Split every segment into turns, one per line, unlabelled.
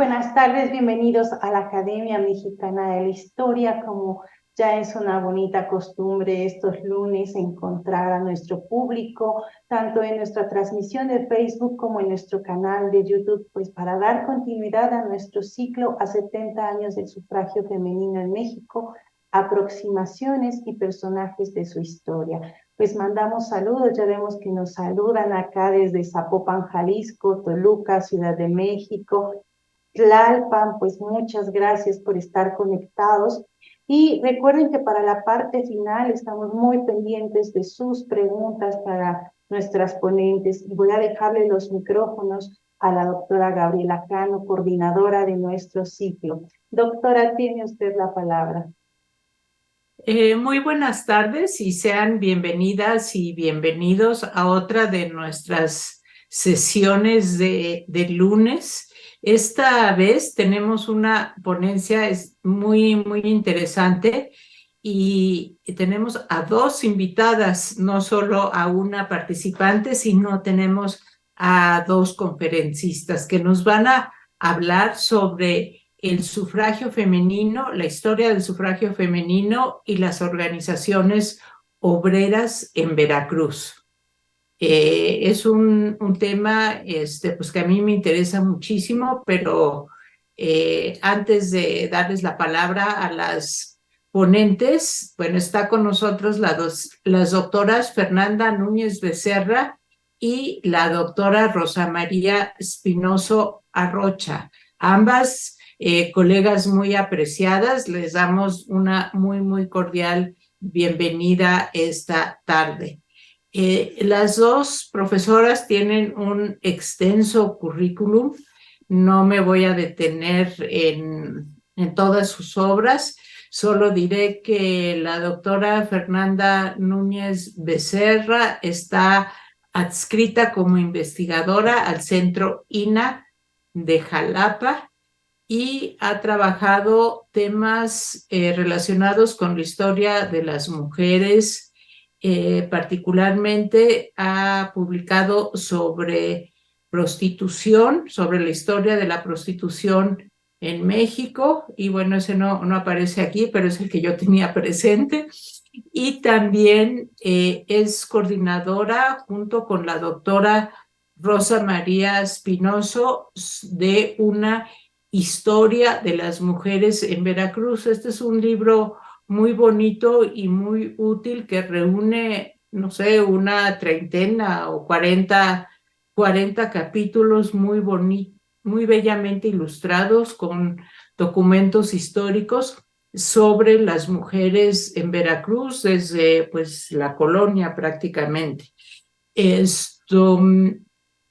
buenas tardes, bienvenidos a la Academia Mexicana de la Historia. Como ya es una bonita costumbre estos lunes encontrar a nuestro público, tanto en nuestra transmisión de Facebook como en nuestro canal de YouTube, pues para dar continuidad a nuestro ciclo a 70 años del sufragio femenino en México, aproximaciones y personajes de su historia. Pues mandamos saludos, ya vemos que nos saludan acá desde Zapopan, Jalisco, Toluca, Ciudad de México, Tlalpan. Pues muchas gracias por estar conectados. Y recuerden que para la parte final estamos muy pendientes de sus preguntas para nuestras ponentes. Y voy a dejarle los micrófonos a la doctora Gabriela Cano, coordinadora de nuestro ciclo. Doctora, tiene usted la palabra.
Muy buenas tardes y sean bienvenidas y bienvenidos a otra de nuestras sesiones de lunes. Esta vez tenemos una ponencia muy interesante y tenemos a dos invitadas, no solo a una participante, sino tenemos a dos conferencistas que nos van a hablar sobre el sufragio femenino, la historia del sufragio femenino y las organizaciones obreras en Veracruz. Es un tema pues que a mí me interesa muchísimo, pero antes de darles la palabra a las ponentes, bueno, está con nosotros las doctoras Fernanda Núñez Becerra y la doctora Rosa María Espinoso Arrocha. Ambas colegas muy apreciadas, les damos una muy cordial bienvenida esta tarde. Las dos profesoras tienen un extenso currículum, no me voy a detener en todas sus obras, solo diré que la doctora Fernanda Núñez Becerra está adscrita como investigadora al Centro INA de Jalapa y ha trabajado temas relacionados con la historia de las mujeres. Particularmente ha publicado sobre prostitución, sobre la historia de la prostitución en México, y bueno, ese no aparece aquí, pero es el que yo tenía presente. Y también es coordinadora junto con la doctora Rosa María Espinoso de una historia de las mujeres en Veracruz. Este es un libro muy bonito y muy útil que reúne, no sé, una treintena o 40 capítulos muy bonitos, muy bellamente ilustrados con documentos históricos sobre las mujeres en Veracruz desde pues la colonia prácticamente.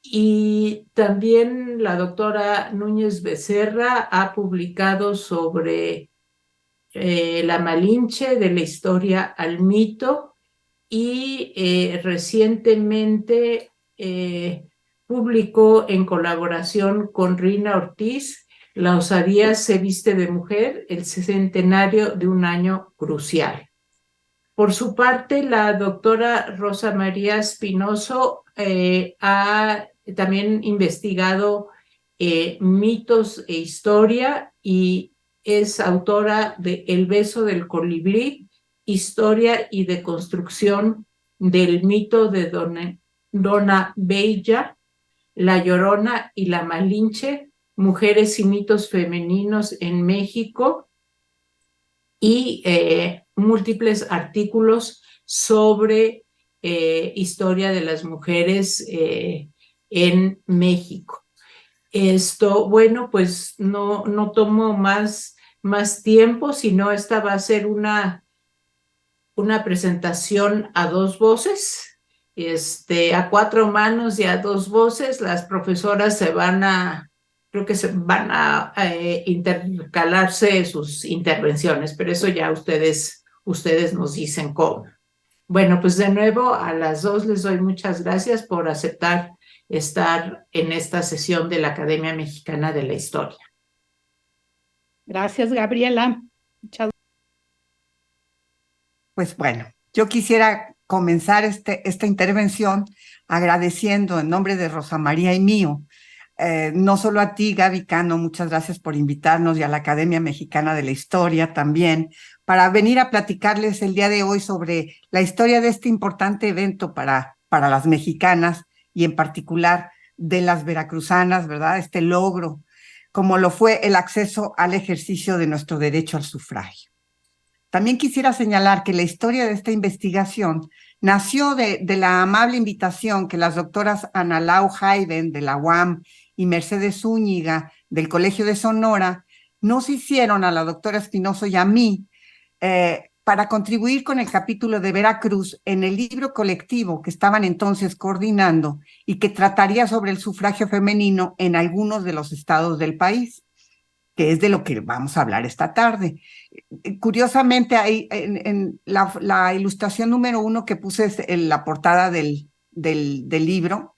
Y también la doctora Núñez Becerra ha publicado sobre la Malinche, de la historia al mito, y recientemente publicó en colaboración con Rina Ortiz La osadía se viste de mujer, el centenario de un año crucial. Por su parte, la doctora Rosa María Espinoso ha también investigado mitos e historia y es autora de El beso del colibrí, historia y deconstrucción del mito de Dona Bella, La Llorona y la Malinche, mujeres y mitos femeninos en México, y múltiples artículos sobre historia de las mujeres en México. Bueno, pues no tomo más tiempo, sino esta va a ser una presentación a dos voces, a cuatro manos y a dos voces. Las profesoras creo que se van a intercalarse sus intervenciones, pero eso ya ustedes nos dicen cómo. Bueno, pues de nuevo a las dos les doy muchas gracias por aceptar estar en esta sesión de la Academia Mexicana de la Historia.
Gracias, Gabriela. Muchas...
Pues bueno, yo quisiera comenzar esta intervención agradeciendo en nombre de Rosa María y mío no solo a ti, Gaby Cano, muchas gracias por invitarnos, y a la Academia Mexicana de la Historia también, para venir a platicarles el día de hoy sobre la historia de este importante evento para las mexicanas y en particular de las veracruzanas, ¿verdad? Este logro, como lo fue el acceso al ejercicio de nuestro derecho al sufragio. También quisiera señalar que la historia de esta investigación nació de la amable invitación que las doctoras Ana Lau Hayden de la UAM y Mercedes Zúñiga del Colegio de Sonora nos hicieron a la doctora Espinoso y a mí para contribuir con el capítulo de Veracruz en el libro colectivo que estaban entonces coordinando y que trataría sobre el sufragio femenino en algunos de los estados del país, que es de lo que vamos a hablar esta tarde. Curiosamente, ahí en la ilustración número 1 que puse es en la portada del libro,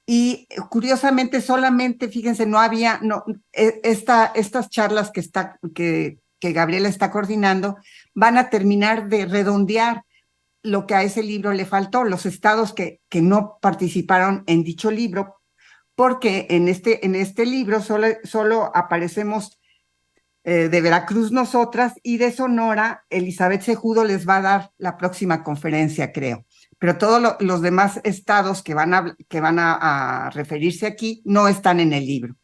y curiosamente solamente, fíjense, no había, estas charlas que Gabriela está coordinando van a terminar de redondear lo que a ese libro le faltó, los estados que no participaron en dicho libro, porque en este libro solo aparecemos de Veracruz nosotras, y de Sonora Elizabeth Cejudo les va a dar la próxima conferencia, creo. Pero todos los demás estados que van a referirse aquí no están en el libro.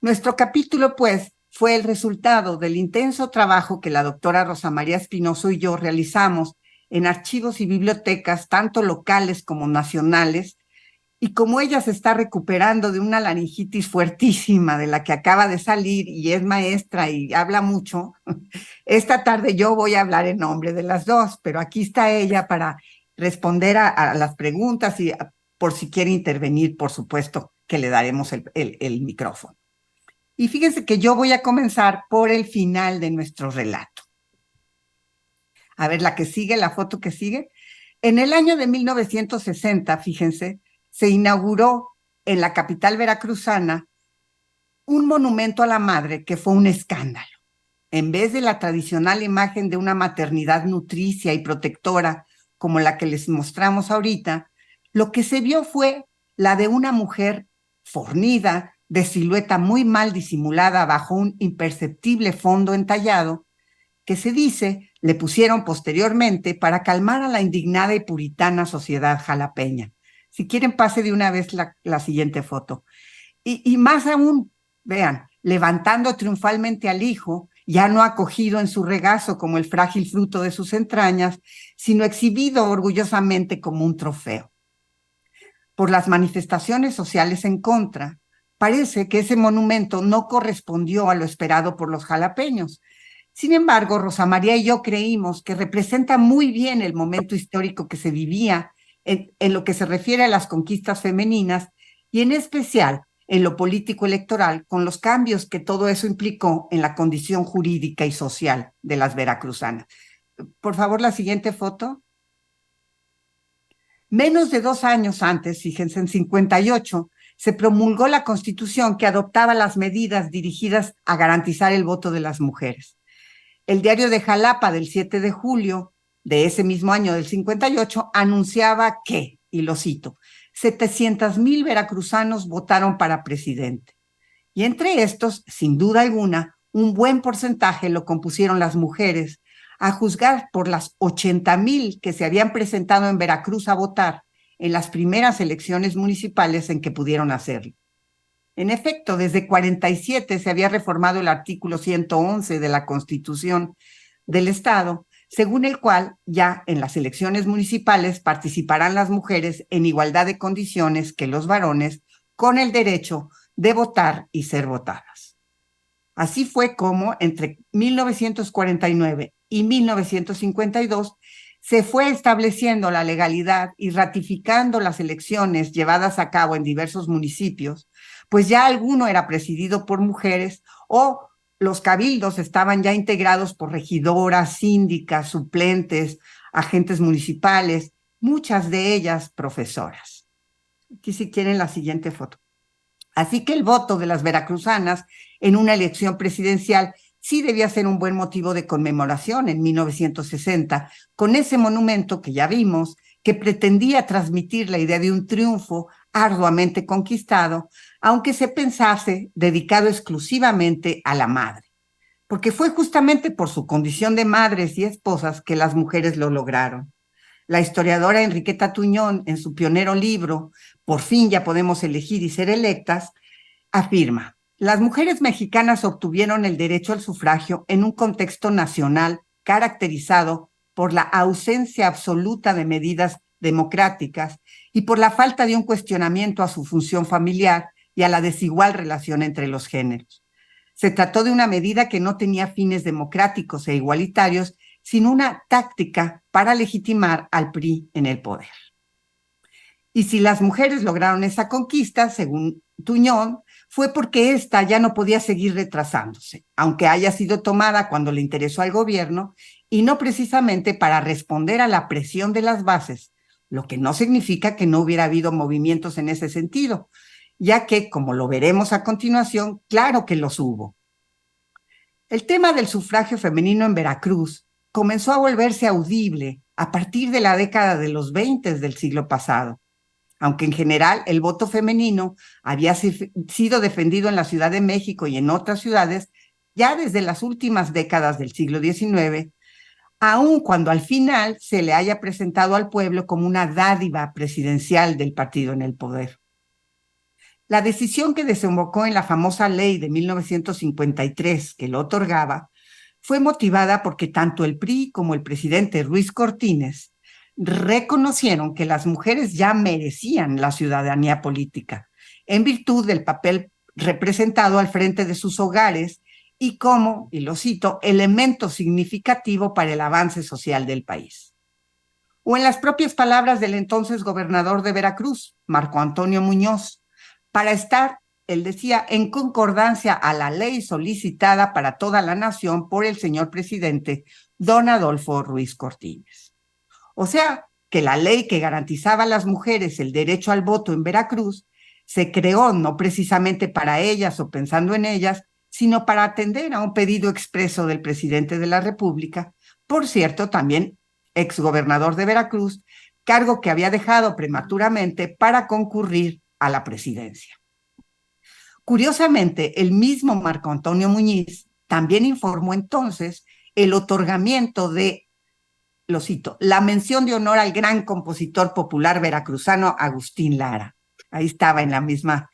Nuestro capítulo, pues, fue el resultado del intenso trabajo que la doctora Rosa María Espinoso y yo realizamos en archivos y bibliotecas, tanto locales como nacionales, y como ella se está recuperando de una laringitis fuertísima de la que acaba de salir y es maestra y habla mucho, esta tarde yo voy a hablar en nombre de las dos, pero aquí está ella para responder a las preguntas y por si quiere intervenir, por supuesto que le daremos el micrófono. Y fíjense que yo voy a comenzar por el final de nuestro relato. A ver, la foto que sigue. En el año de 1960, fíjense, se inauguró en la capital veracruzana un monumento a la madre que fue un escándalo. En vez de la tradicional imagen de una maternidad nutricia y protectora como la que les mostramos ahorita, lo que se vio fue la de una mujer fornida, de silueta muy mal disimulada bajo un imperceptible fondo entallado, que se dice le pusieron posteriormente para calmar a la indignada y puritana sociedad jalapeña. Si quieren, pase de una vez la siguiente foto. Y más aún, vean, levantando triunfalmente al hijo, ya no acogido en su regazo como el frágil fruto de sus entrañas, sino exhibido orgullosamente como un trofeo. Por las manifestaciones sociales en contra, parece que ese monumento no correspondió a lo esperado por los jalapeños. Sin embargo, Rosa María y yo creímos que representa muy bien el momento histórico que se vivía en lo que se refiere a las conquistas femeninas y en especial en lo político electoral, con los cambios que todo eso implicó en la condición jurídica y social de las veracruzanas. Por favor, la siguiente foto. Menos de 2 años antes, fíjense, en 58, se promulgó la Constitución que adoptaba las medidas dirigidas a garantizar el voto de las mujeres. El diario de Jalapa del 7 de julio de ese mismo año del 58 anunciaba que, y lo cito, 700,000 veracruzanos votaron para presidente. Y entre estos, sin duda alguna, un buen porcentaje lo compusieron las mujeres, a juzgar por las 80,000 que se habían presentado en Veracruz a votar en las primeras elecciones municipales en que pudieron hacerlo. En efecto, desde 47 se había reformado el artículo 111 de la Constitución del Estado, según el cual ya en las elecciones municipales participarán las mujeres en igualdad de condiciones que los varones, con el derecho de votar y ser votadas. Así fue como entre 1949 y 1952 se fue estableciendo la legalidad y ratificando las elecciones llevadas a cabo en diversos municipios, pues ya alguno era presidido por mujeres o los cabildos estaban ya integrados por regidoras, síndicas, suplentes, agentes municipales, muchas de ellas profesoras. Aquí si quieren la siguiente foto. Así que el voto de las veracruzanas en una elección presidencial sí debía ser un buen motivo de conmemoración en 1960, con ese monumento que ya vimos, que pretendía transmitir la idea de un triunfo arduamente conquistado, aunque se pensase dedicado exclusivamente a la madre, porque fue justamente por su condición de madres y esposas que las mujeres lo lograron. La historiadora Enriqueta Tuñón, en su pionero libro, Por fin ya podemos elegir y ser electas, afirma: las mujeres mexicanas obtuvieron el derecho al sufragio en un contexto nacional caracterizado por la ausencia absoluta de medidas democráticas y por la falta de un cuestionamiento a su función familiar y a la desigual relación entre los géneros. Se trató de una medida que no tenía fines democráticos e igualitarios, sino una táctica para legitimar al PRI en el poder. Y si las mujeres lograron esa conquista, según Tuñón, fue porque ésta ya no podía seguir retrasándose, aunque haya sido tomada cuando le interesó al gobierno, y no precisamente para responder a la presión de las bases, lo que no significa que no hubiera habido movimientos en ese sentido, ya que, como lo veremos a continuación, claro que los hubo. El tema del sufragio femenino en Veracruz comenzó a volverse audible a partir de la década de los 20 del siglo pasado, aunque en general el voto femenino había sido defendido en la Ciudad de México y en otras ciudades ya desde las últimas décadas del siglo XIX, aun cuando al final se le haya presentado al pueblo como una dádiva presidencial del partido en el poder. La decisión que desembocó en la famosa ley de 1953 que lo otorgaba fue motivada porque tanto el PRI como el presidente Ruiz Cortines reconocieron que las mujeres ya merecían la ciudadanía política, en virtud del papel representado al frente de sus hogares y como, y lo cito, elemento significativo para el avance social del país. O en las propias palabras del entonces gobernador de Veracruz, Marco Antonio Muñoz, para estar, él decía, en concordancia a la ley solicitada para toda la nación por el señor presidente don Adolfo Ruiz Cortines. O sea, que la ley que garantizaba a las mujeres el derecho al voto en Veracruz se creó no precisamente para ellas o pensando en ellas, sino para atender a un pedido expreso del presidente de la República, por cierto, también exgobernador de Veracruz, cargo que había dejado prematuramente para concurrir a la presidencia. Curiosamente, el mismo Marco Antonio Muñiz también informó entonces el otorgamiento de, lo cito, la mención de honor al gran compositor popular veracruzano Agustín Lara. Ahí estaba en la misma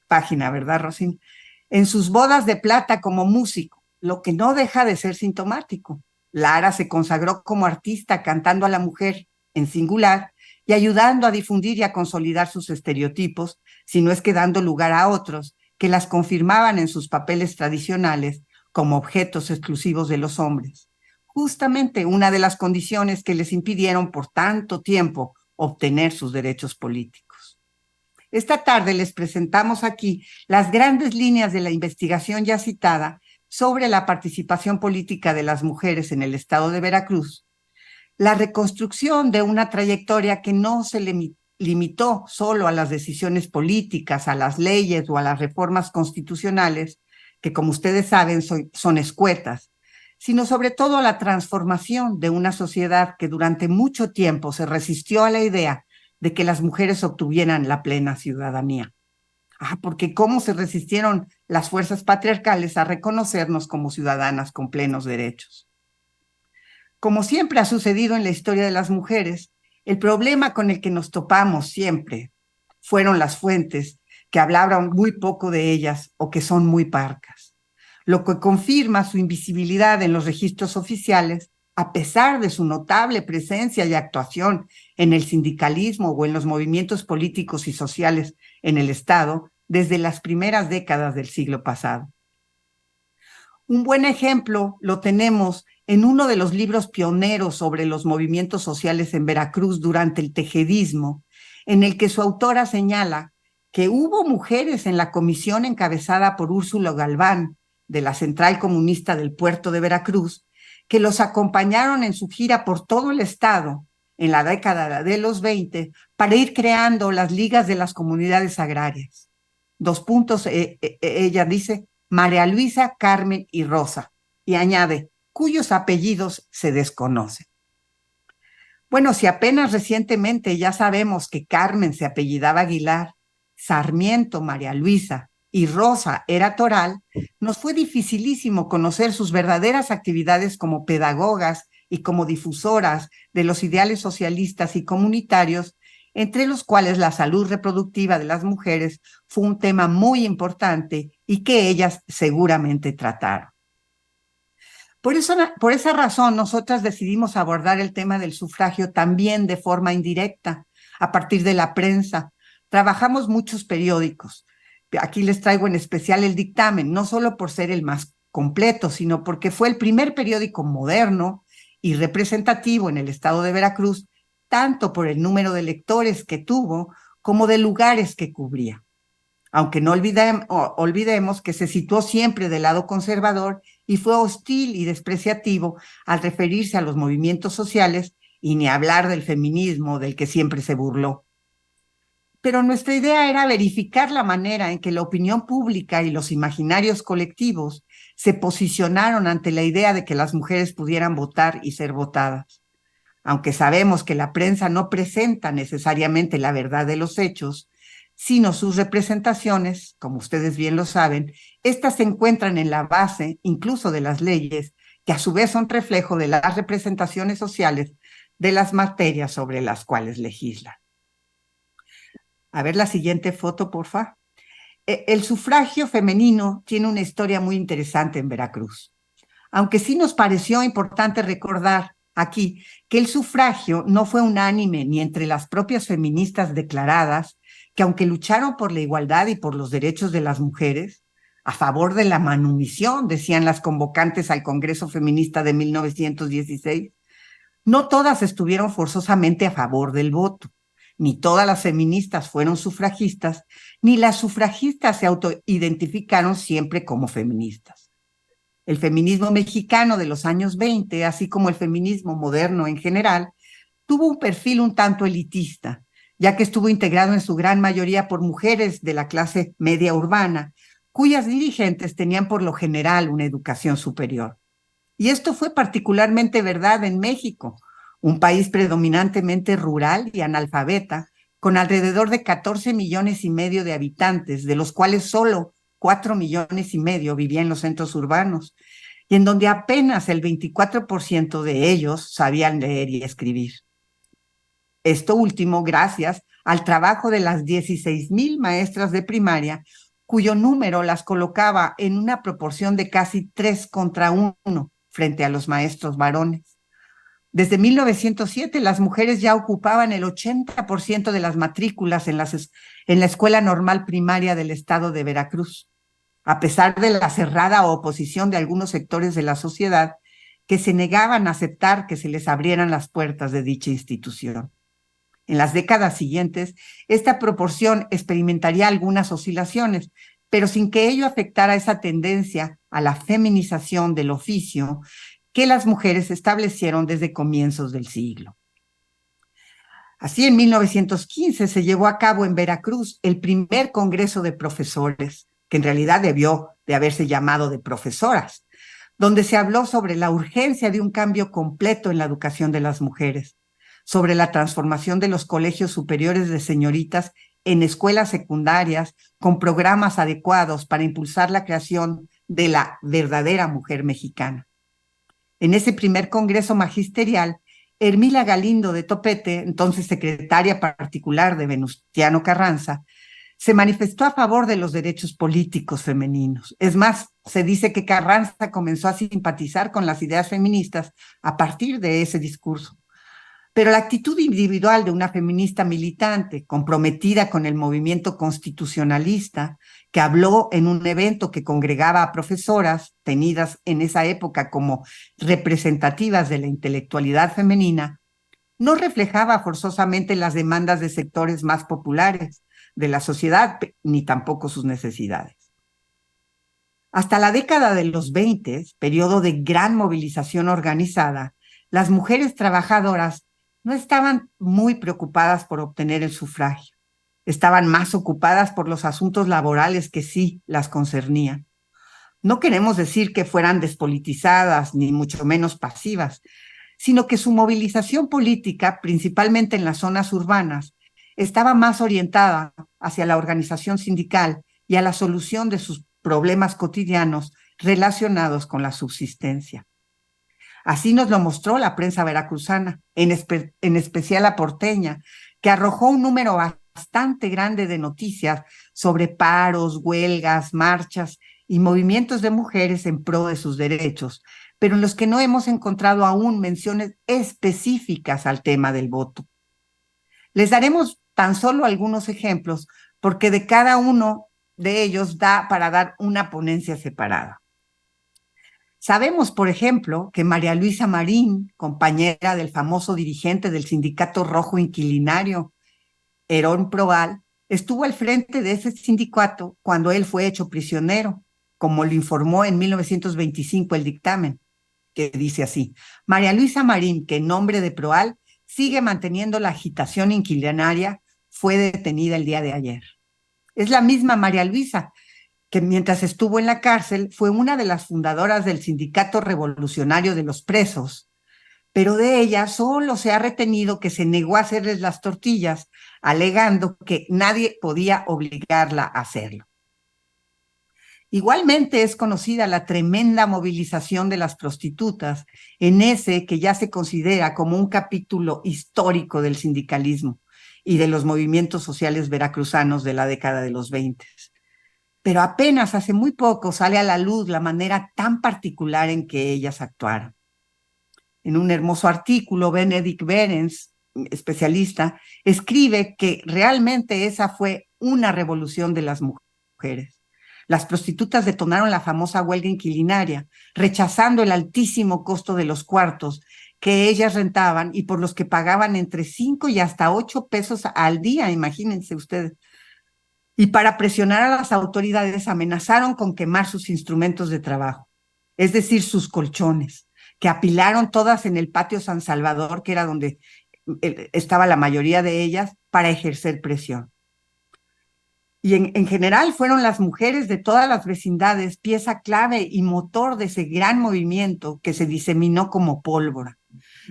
página, ¿verdad, Rosín? En sus bodas de plata como músico, lo que no deja de ser sintomático. Lara se consagró como artista cantando a la mujer en singular y ayudando a difundir y a consolidar sus estereotipos, si no es que dando lugar a otros que las confirmaban en sus papeles tradicionales como objetos exclusivos de los hombres. Justamente una de las condiciones que les impidieron por tanto tiempo obtener sus derechos políticos. Esta tarde les presentamos aquí las grandes líneas de la investigación ya citada sobre la participación política de las mujeres en el estado de Veracruz, la reconstrucción de una trayectoria que no se limitó solo a las decisiones políticas, a las leyes o a las reformas constitucionales, que como ustedes saben son escuetas, sino sobre todo a la transformación de una sociedad que durante mucho tiempo se resistió a la idea de que las mujeres obtuvieran la plena ciudadanía. Porque cómo se resistieron las fuerzas patriarcales a reconocernos como ciudadanas con plenos derechos. Como siempre ha sucedido en la historia de las mujeres, el problema con el que nos topamos siempre fueron las fuentes que hablaban muy poco de ellas o que son muy parcas, lo que confirma su invisibilidad en los registros oficiales a pesar de su notable presencia y actuación en el sindicalismo o en los movimientos políticos y sociales en el Estado desde las primeras décadas del siglo pasado. Un buen ejemplo lo tenemos en uno de los libros pioneros sobre los movimientos sociales en Veracruz durante el tejedismo, en el que su autora señala que hubo mujeres en la comisión encabezada por Úrsula Galván, de la Central Comunista del Puerto de Veracruz, que los acompañaron en su gira por todo el estado en la década de los 20 para ir creando las ligas de las comunidades agrarias. Ella dice, María Luisa, Carmen y Rosa, y añade, cuyos apellidos se desconocen. Bueno, si apenas recientemente ya sabemos que Carmen se apellidaba Aguilar, Sarmiento María Luisa y Rosa era Toral, nos fue dificilísimo conocer sus verdaderas actividades como pedagogas y como difusoras de los ideales socialistas y comunitarios, entre los cuales la salud reproductiva de las mujeres fue un tema muy importante y que ellas seguramente trataron. Por esa razón, nosotras decidimos abordar el tema del sufragio también de forma indirecta, a partir de la prensa. Trabajamos muchos periódicos. Aquí les traigo en especial El Dictamen, no solo por ser el más completo, sino porque fue el primer periódico moderno y representativo en el estado de Veracruz, tanto por el número de lectores que tuvo como de lugares que cubría. Aunque no olvidemos que se situó siempre del lado conservador y fue hostil y despreciativo al referirse a los movimientos sociales y ni hablar del feminismo del que siempre se burló. Pero nuestra idea era verificar la manera en que la opinión pública y los imaginarios colectivos se posicionaron ante la idea de que las mujeres pudieran votar y ser votadas. Aunque sabemos que la prensa no presenta necesariamente la verdad de los hechos, sino sus representaciones, como ustedes bien lo saben, estas se encuentran en la base incluso de las leyes, que a su vez son reflejo de las representaciones sociales de las materias sobre las cuales legislan. A ver la siguiente foto, porfa. El sufragio femenino tiene una historia muy interesante en Veracruz, aunque sí nos pareció importante recordar aquí que el sufragio no fue unánime ni entre las propias feministas declaradas, que aunque lucharon por la igualdad y por los derechos de las mujeres, a favor de la manumisión, decían las convocantes al Congreso Feminista de 1916, no todas estuvieron forzosamente a favor del voto. Ni todas las feministas fueron sufragistas, ni las sufragistas se autoidentificaron siempre como feministas. El feminismo mexicano de los años 20, así como el feminismo moderno en general, tuvo un perfil un tanto elitista, ya que estuvo integrado en su gran mayoría por mujeres de la clase media urbana, cuyas dirigentes tenían por lo general una educación superior. Y esto fue particularmente verdad en México, un país predominantemente rural y analfabeta, con alrededor de 14 millones y medio de habitantes, de los cuales solo 4 millones y medio vivían en los centros urbanos, y en donde apenas el 24% de ellos sabían leer y escribir. Esto último gracias al trabajo de las 16,000 maestras de primaria, cuyo número las colocaba en una proporción de casi 3 contra 1 frente a los maestros varones. Desde 1907, las mujeres ya ocupaban el 80% de las matrículas en la Escuela Normal Primaria del estado de Veracruz, a pesar de la cerrada oposición de algunos sectores de la sociedad que se negaban a aceptar que se les abrieran las puertas de dicha institución. En las décadas siguientes, esta proporción experimentaría algunas oscilaciones, pero sin que ello afectara esa tendencia a la feminización del oficio que las mujeres establecieron desde comienzos del siglo. Así, en 1915 se llevó a cabo en Veracruz el primer Congreso de Profesores, que en realidad debió de haberse llamado de profesoras, donde se habló sobre la urgencia de un cambio completo en la educación de las mujeres, sobre la transformación de los colegios superiores de señoritas en escuelas secundarias con programas adecuados para impulsar la creación de la verdadera mujer mexicana. En ese primer congreso magisterial, Hermila Galindo de Topete, entonces secretaria particular de Venustiano Carranza, se manifestó a favor de los derechos políticos femeninos. Es más, se dice que Carranza comenzó a simpatizar con las ideas feministas a partir de ese discurso. Pero la actitud individual de una feminista militante, comprometida con el movimiento constitucionalista, que habló en un evento que congregaba a profesoras, tenidas en esa época como representativas de la intelectualidad femenina, no reflejaba forzosamente las demandas de sectores más populares de la sociedad, ni tampoco sus necesidades. Hasta la década de los 20, periodo de gran movilización organizada, las mujeres trabajadoras no estaban muy preocupadas por obtener el sufragio. Estaban más ocupadas por los asuntos laborales que sí las concernían. No queremos decir que fueran despolitizadas, ni mucho menos pasivas, sino que su movilización política, principalmente en las zonas urbanas, estaba más orientada hacia la organización sindical y a la solución de sus problemas cotidianos relacionados con la subsistencia. Así nos lo mostró la prensa veracruzana, en especial la porteña, que arrojó un número bastante grande de noticias sobre paros, huelgas, marchas y movimientos de mujeres en pro de sus derechos, pero en los que no hemos encontrado aún menciones específicas al tema del voto. Les daremos tan solo algunos ejemplos, porque de cada uno de ellos da para dar una ponencia separada. Sabemos, por ejemplo, que María Luisa Marín, compañera del famoso dirigente del Sindicato Rojo Inquilinario, Herón Proal, estuvo al frente de ese sindicato cuando él fue hecho prisionero, como lo informó en 1925 el dictamen, que dice así: María Luisa Marín, que en nombre de Proal sigue manteniendo la agitación inquilinaria, fue detenida el día de ayer. Es la misma María Luisa que mientras estuvo en la cárcel fue una de las fundadoras del Sindicato Revolucionario de los Presos, pero de ella solo se ha retenido que se negó a hacerles las tortillas, alegando que nadie podía obligarla a hacerlo. Igualmente es conocida la tremenda movilización de las prostitutas en ese que ya se considera como un capítulo histórico del sindicalismo y de los movimientos sociales veracruzanos de la década de los 20. Pero apenas hace muy poco sale a la luz la manera tan particular en que ellas actuaron. En un hermoso artículo, Benedict Behrens, especialista, escribe que realmente esa fue una revolución de las mujeres. Las prostitutas detonaron la famosa huelga inquilinaria, rechazando el altísimo costo de los cuartos que ellas rentaban y por los que pagaban entre 5 y hasta 8 pesos al día, imagínense ustedes. Y para presionar a las autoridades amenazaron con quemar sus instrumentos de trabajo, es decir, sus colchones, que apilaron todas en el patio San Salvador, que era donde estaba la mayoría de ellas, para ejercer presión. Y en general fueron las mujeres de todas las vecindades pieza clave y motor de ese gran movimiento que se diseminó como pólvora.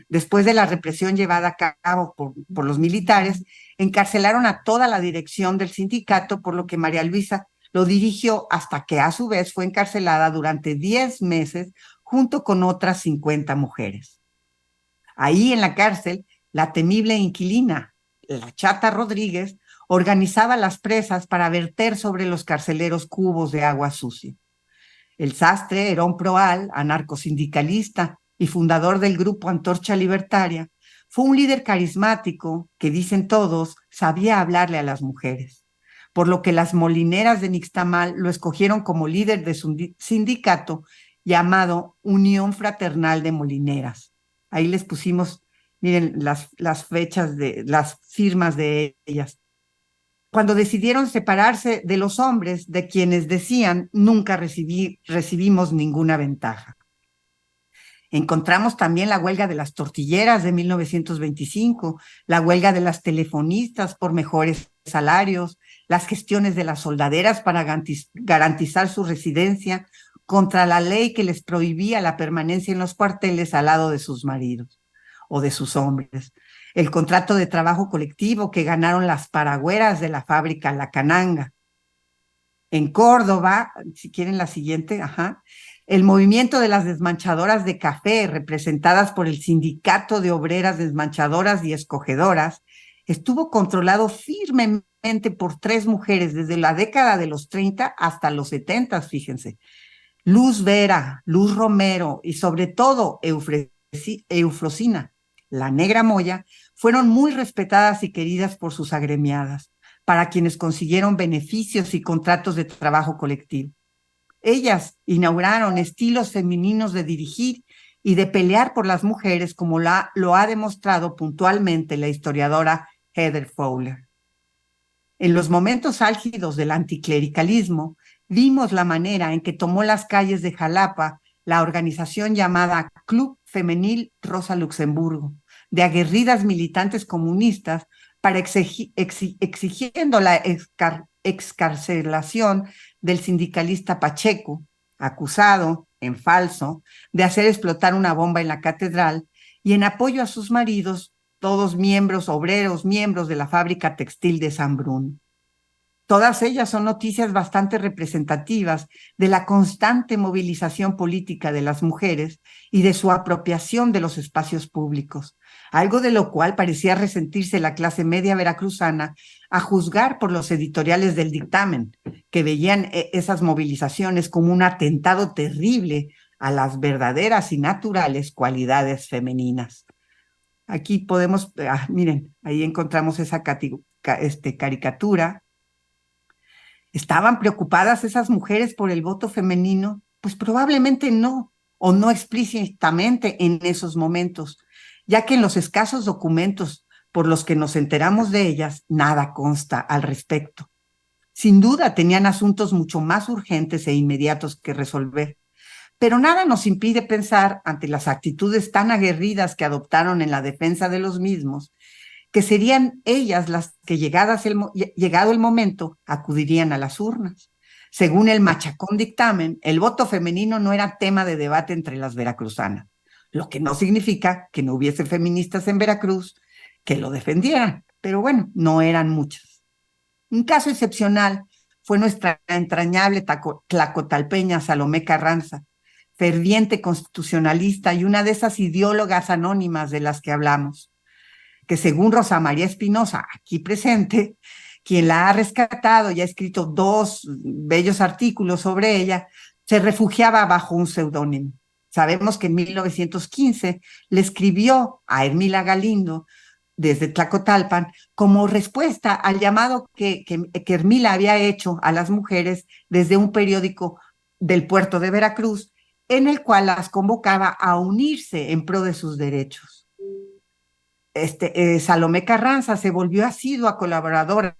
Después de la represión llevada a cabo por los militares, encarcelaron a toda la dirección del sindicato, por lo que María Luisa lo dirigió hasta que a su vez fue encarcelada durante 10 meses junto con otras 50 mujeres. Ahí en la cárcel, la temible inquilina, la Chata Rodríguez, organizaba las presas para verter sobre los carceleros cubos de agua sucia. El sastre Herón Proal, anarcosindicalista y fundador del grupo Antorcha Libertaria, fue un líder carismático que, dicen todos, sabía hablarle a las mujeres, por lo que las molineras de Nixtamal lo escogieron como líder de su sindicato llamado Unión Fraternal de Molineras. Ahí les pusimos, miren, las fechas de las firmas de ellas. Cuando decidieron separarse de los hombres, de quienes decían nunca recibimos ninguna ventaja. Encontramos también la huelga de las tortilleras de 1925, la huelga de las telefonistas por mejores salarios, las gestiones de las soldaderas para garantizar su residencia contra la ley que les prohibía la permanencia en los cuarteles al lado de sus maridos o de sus hombres. El contrato de trabajo colectivo que ganaron las paragüeras de la fábrica La Cananga. En Córdoba, si quieren la siguiente, el movimiento de las desmanchadoras de café, representadas por el Sindicato de Obreras Desmanchadoras y Escogedoras, estuvo controlado firmemente por 3 mujeres desde la década de los 30 hasta los 70, fíjense. Luz Vera, Luz Romero y sobre todo Eufrosina, la Negra Moya, fueron muy respetadas y queridas por sus agremiadas, para quienes consiguieron beneficios y contratos de trabajo colectivo. Ellas inauguraron estilos femeninos de dirigir y de pelear por las mujeres, como lo ha demostrado puntualmente la historiadora Heather Fowler. En los momentos álgidos del anticlericalismo, vimos la manera en que tomó las calles de Jalapa la organización llamada Club Femenil Rosa Luxemburgo, de aguerridas militantes comunistas para exigiendo la excarcelación del sindicalista Pacheco, acusado, en falso, de hacer explotar una bomba en la catedral y en apoyo a sus maridos, todos miembros, obreros, miembros de la fábrica textil de San Bruno. Todas ellas son noticias bastante representativas de la constante movilización política de las mujeres y de su apropiación de los espacios públicos, algo de lo cual parecía resentirse la clase media veracruzana a juzgar por los editoriales del dictamen, que veían esas movilizaciones como un atentado terrible a las verdaderas y naturales cualidades femeninas. Aquí podemos, miren, ahí encontramos esa caricatura. ¿Estaban preocupadas esas mujeres por el voto femenino? Pues probablemente no, o no explícitamente en esos momentos, ya que en los escasos documentos por los que nos enteramos de ellas, nada consta al respecto. Sin duda tenían asuntos mucho más urgentes e inmediatos que resolver, pero nada nos impide pensar, ante las actitudes tan aguerridas que adoptaron en la defensa de los mismos, que serían ellas las que, llegado el momento, acudirían a las urnas. Según el machacón dictamen, el voto femenino no era tema de debate entre las veracruzanas, lo que no significa que no hubiese feministas en Veracruz que lo defendieran, pero bueno, no eran muchas. Un caso excepcional fue nuestra entrañable tlacotalpeña Salomé Carranza, ferviente constitucionalista y una de esas ideólogas anónimas de las que hablamos, que según Rosa María Espinosa, aquí presente, quien la ha rescatado y ha escrito 2 bellos artículos sobre ella, se refugiaba bajo un seudónimo. Sabemos que en 1915 le escribió a Hermila Galindo desde Tlacotalpan como respuesta al llamado que Hermila había hecho a las mujeres desde un periódico del puerto de Veracruz, en el cual las convocaba a unirse en pro de sus derechos. Salomé Carranza se volvió asidua colaboradora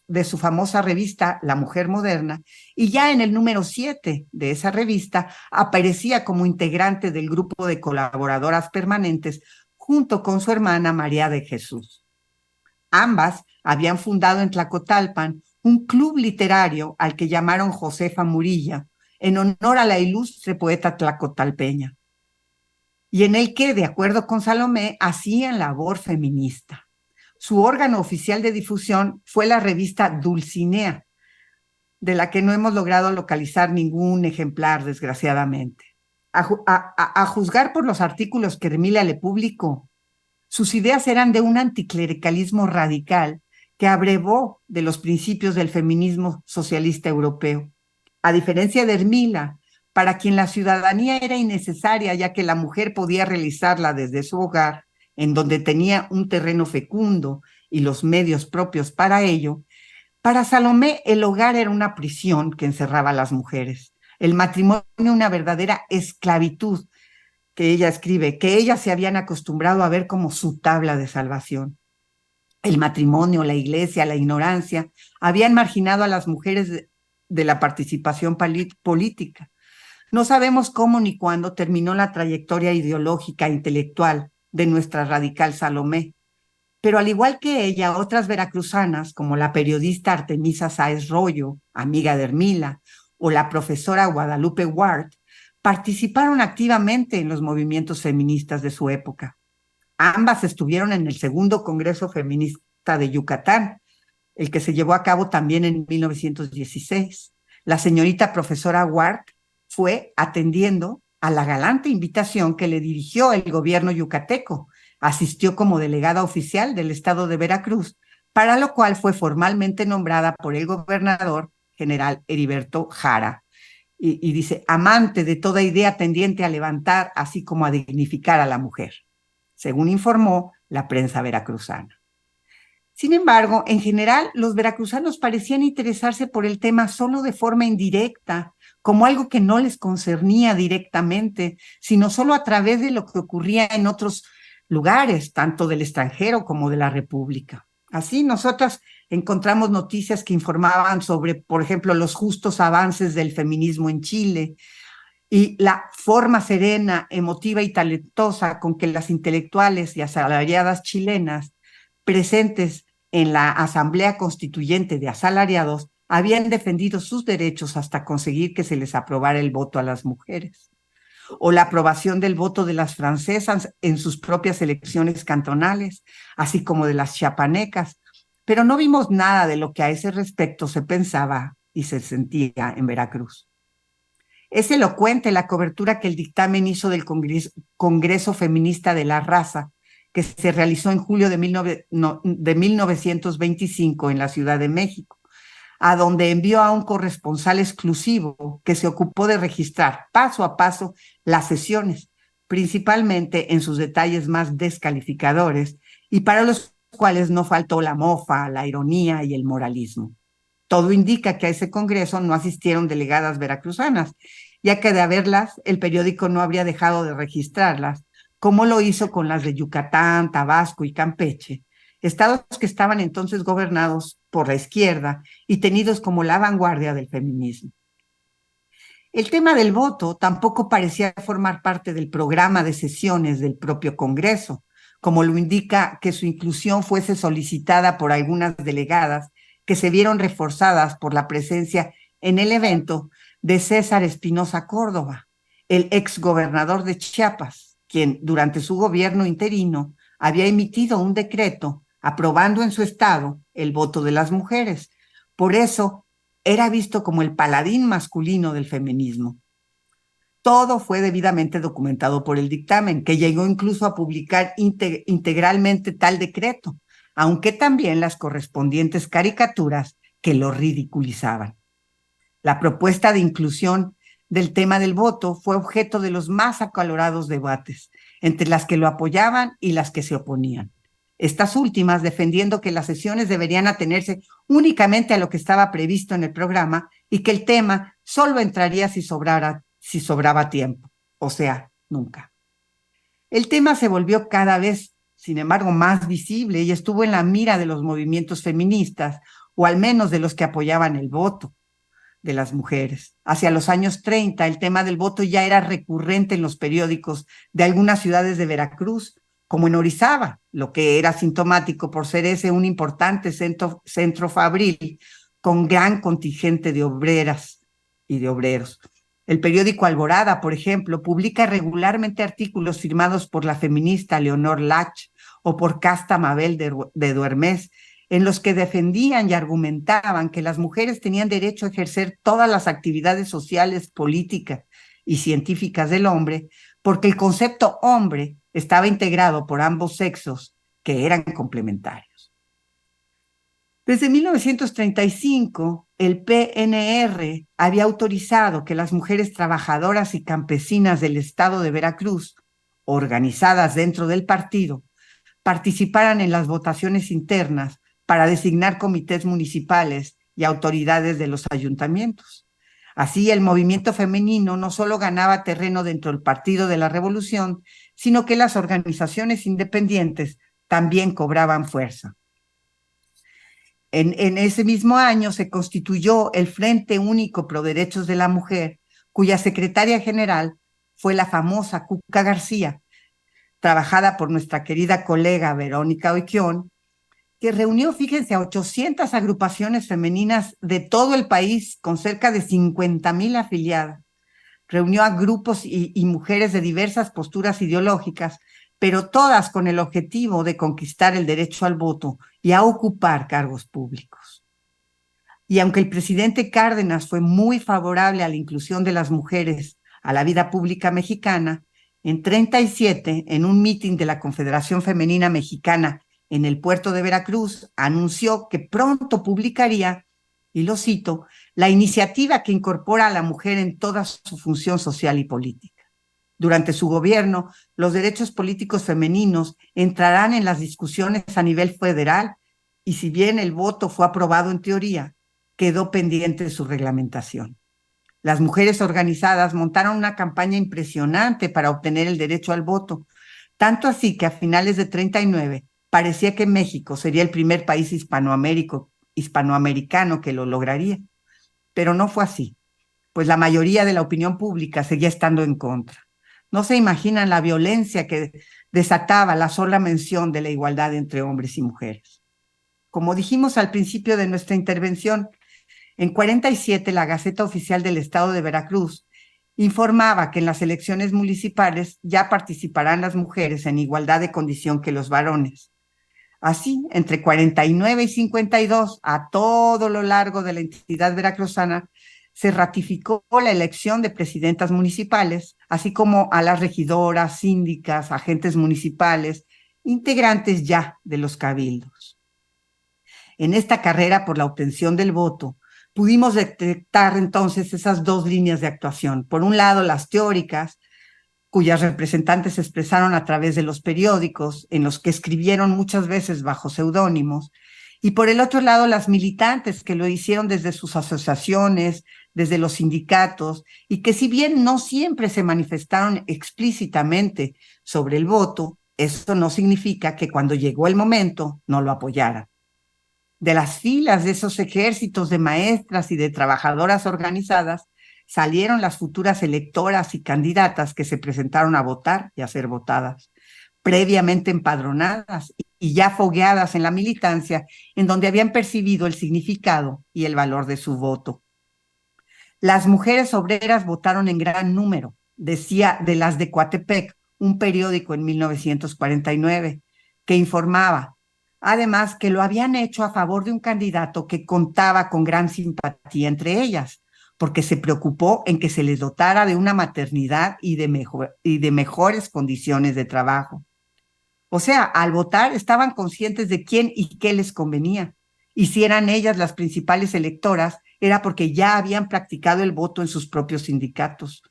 de su famosa revista La Mujer Moderna, y ya en el número 7 de esa revista aparecía como integrante del grupo de colaboradoras permanentes junto con su hermana María de Jesús. Ambas habían fundado en Tlacotalpan un club literario al que llamaron Josefa Murilla, en honor a la ilustre poeta tlacotalpeña, y en el que, de acuerdo con Salomé, hacían labor feminista. Su órgano oficial de difusión fue la revista Dulcinea, de la que no hemos logrado localizar ningún ejemplar, desgraciadamente. A juzgar por los artículos que Hermila le publicó, sus ideas eran de un anticlericalismo radical que abrevó de los principios del feminismo socialista europeo. A diferencia de Hermila, para quien la ciudadanía era innecesaria, ya que la mujer podía realizarla desde su hogar, en donde tenía un terreno fecundo y los medios propios para ello, para Salomé el hogar era una prisión que encerraba a las mujeres, el matrimonio una verdadera esclavitud, que ella escribe, que ellas se habían acostumbrado a ver como su tabla de salvación. El matrimonio, la iglesia, la ignorancia habían marginado a las mujeres de la participación política. No sabemos cómo ni cuándo terminó la trayectoria ideológica e intelectual de nuestra radical Salomé, pero al igual que ella, otras veracruzanas, como la periodista Artemisa Sáez Royo, amiga de Hermila, o la profesora Guadalupe Ward, participaron activamente en los movimientos feministas de su época. Ambas estuvieron en el segundo Congreso Feminista de Yucatán, el que se llevó a cabo también en 1916. La señorita profesora Ward fue atendiendo a la galante invitación que le dirigió el gobierno yucateco. Asistió como delegada oficial del estado de Veracruz, para lo cual fue formalmente nombrada por el gobernador general Heriberto Jara. Y dice, amante de toda idea tendiente a levantar, así como a dignificar a la mujer, según informó la prensa veracruzana. Sin embargo, en general, los veracruzanos parecían interesarse por el tema solo de forma indirecta, como algo que no les concernía directamente, sino solo a través de lo que ocurría en otros lugares, tanto del extranjero como de la República. Así, nosotras encontramos noticias que informaban sobre, por ejemplo, los justos avances del feminismo en Chile y la forma serena, emotiva y talentosa con que las intelectuales y asalariadas chilenas presentes en la Asamblea Constituyente de Asalariados habían defendido sus derechos hasta conseguir que se les aprobara el voto a las mujeres. o la aprobación del voto de las francesas en sus propias elecciones cantonales, así como de las chiapanecas, pero no vimos nada de lo que a ese respecto se pensaba y se sentía en Veracruz. Es elocuente la cobertura que el dictamen hizo del Congreso Feminista de la Raza, que se realizó en julio de 1925 en la Ciudad de México, a donde envió a un corresponsal exclusivo que se ocupó de registrar paso a paso las sesiones, principalmente en sus detalles más descalificadores, y para los cuales no faltó la mofa, la ironía y el moralismo. Todo indica que a ese congreso no asistieron delegadas veracruzanas, ya que de haberlas, el periódico no habría dejado de registrarlas, como lo hizo con las de Yucatán, Tabasco y Campeche, estados que estaban entonces gobernados por la izquierda y tenidos como la vanguardia del feminismo. El tema del voto tampoco parecía formar parte del programa de sesiones del propio Congreso, como lo indica que su inclusión fuese solicitada por algunas delegadas que se vieron reforzadas por la presencia en el evento de César Espinosa Córdoba, el exgobernador de Chiapas, quien durante su gobierno interino había emitido un decreto aprobando en su estado el voto de las mujeres. Por eso era visto como el paladín masculino del feminismo. Todo fue debidamente documentado por el dictamen, que llegó incluso a publicar integralmente tal decreto, aunque también las correspondientes caricaturas que lo ridiculizaban. La propuesta de inclusión del tema del voto fue objeto de los más acalorados debates, entre las que lo apoyaban y las que se oponían. Estas últimas defendiendo que las sesiones deberían atenerse únicamente a lo que estaba previsto en el programa y que el tema solo entraría si sobraba tiempo, o sea, nunca. El tema se volvió cada vez, sin embargo, más visible y estuvo en la mira de los movimientos feministas, o al menos de los que apoyaban el voto de las mujeres. Hacia los años 30, el tema del voto ya era recurrente en los periódicos de algunas ciudades de Veracruz, como en Orizaba, lo que era sintomático por ser ese un importante centro fabril con gran contingente de obreras y de obreros. El periódico Alborada, por ejemplo, publica regularmente artículos firmados por la feminista Leonor Lach o por Casta Mabel de Duermés, en los que defendían y argumentaban que las mujeres tenían derecho a ejercer todas las actividades sociales, políticas y científicas del hombre, porque el concepto hombre estaba integrado por ambos sexos, que eran complementarios. Desde 1935, el PNR había autorizado que las mujeres trabajadoras y campesinas del estado de Veracruz, organizadas dentro del partido, participaran en las votaciones internas para designar comités municipales y autoridades de los ayuntamientos. Así, el movimiento femenino no solo ganaba terreno dentro del Partido de la Revolución, sino que las organizaciones independientes también cobraban fuerza. En ese mismo año se constituyó el Frente Único Pro Derechos de la Mujer, cuya secretaria general fue la famosa Cuca García, trabajada por nuestra querida colega Verónica Oiquión, que reunió, fíjense, a 800 agrupaciones femeninas de todo el país con cerca de 50,000 afiliadas. Reunió a grupos y mujeres de diversas posturas ideológicas, pero todas con el objetivo de conquistar el derecho al voto y a ocupar cargos públicos. Y aunque el presidente Cárdenas fue muy favorable a la inclusión de las mujeres a la vida pública mexicana, en 1937, en un mitin de la Confederación Femenina Mexicana en el puerto de Veracruz, anunció que pronto publicaría, y lo cito, la iniciativa que incorpora a la mujer en toda su función social y política. Durante su gobierno, los derechos políticos femeninos entrarán en las discusiones a nivel federal y si bien el voto fue aprobado en teoría, quedó pendiente su reglamentación. Las mujeres organizadas montaron una campaña impresionante para obtener el derecho al voto, tanto así que a finales de 1939 parecía que México sería el primer país hispanoamericano que lo lograría, pero no fue así, pues la mayoría de la opinión pública seguía estando en contra. No se imaginan la violencia que desataba la sola mención de la igualdad entre hombres y mujeres. Como dijimos al principio de nuestra intervención, en 1947 la Gaceta Oficial del Estado de Veracruz informaba que en las elecciones municipales ya participarán las mujeres en igualdad de condición que los varones. Así, entre 49 y 52, a todo lo largo de la entidad veracruzana, se ratificó la elección de presidentas municipales, así como a las regidoras, síndicas, agentes municipales, integrantes ya de los cabildos. En esta carrera por la obtención del voto, pudimos detectar entonces esas dos líneas de actuación. Por un lado, las teóricas, cuyas representantes se expresaron a través de los periódicos, en los que escribieron muchas veces bajo seudónimos, y por el otro lado, las militantes, que lo hicieron desde sus asociaciones, desde los sindicatos, y que si bien no siempre se manifestaron explícitamente sobre el voto, eso no significa que cuando llegó el momento no lo apoyaran. De las filas de esos ejércitos de maestras y de trabajadoras organizadas, salieron las futuras electoras y candidatas que se presentaron a votar y a ser votadas, previamente empadronadas y ya fogueadas en la militancia, en donde habían percibido el significado y el valor de su voto. Las mujeres obreras votaron en gran número, decía de las de Coatepec, un periódico en 1949, que informaba, además, que lo habían hecho a favor de un candidato que contaba con gran simpatía entre ellas, porque se preocupó en que se les dotara de una maternidad y de mejores condiciones de trabajo. O sea, al votar estaban conscientes de quién y qué les convenía. Y si eran ellas las principales electoras, era porque ya habían practicado el voto en sus propios sindicatos.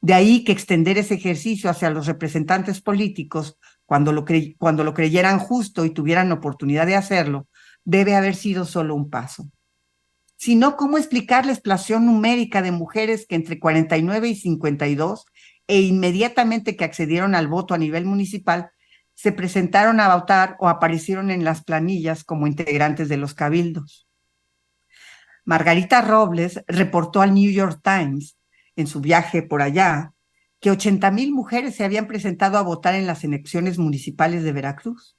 De ahí que extender ese ejercicio hacia los representantes políticos, cuando lo creyeran justo y tuvieran oportunidad de hacerlo, debe haber sido solo un paso. Si no, ¿cómo explicar la explosión numérica de mujeres que entre 49 y 52 e inmediatamente que accedieron al voto a nivel municipal, se presentaron a votar o aparecieron en las planillas como integrantes de los cabildos? Margarita Robles reportó al New York Times, en su viaje por allá, que 80,000 mujeres se habían presentado a votar en las elecciones municipales de Veracruz.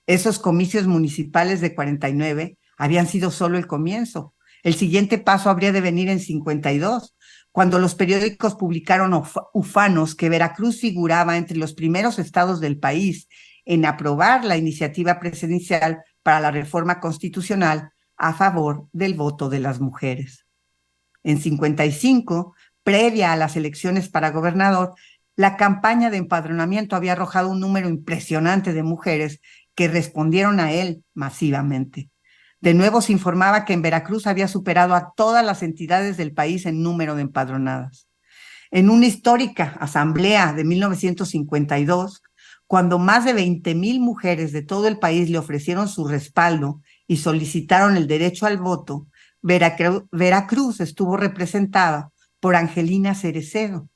Esos comicios municipales de 49 habían sido solo el comienzo. El siguiente paso habría de venir en 52, cuando los periódicos publicaron ufanos que Veracruz figuraba entre los primeros estados del país en aprobar la iniciativa presidencial para la reforma constitucional a favor del voto de las mujeres. En 55, previa a las elecciones para gobernador, la campaña de empadronamiento había arrojado un número impresionante de mujeres que respondieron a él masivamente. De nuevo se informaba que en Veracruz había superado a todas las entidades del país en número de empadronadas. En una histórica asamblea de 1952, cuando más de 20,000 mujeres de todo el país le ofrecieron su respaldo y solicitaron el derecho al voto, Veracruz estuvo representada por Angelina Cerecedo,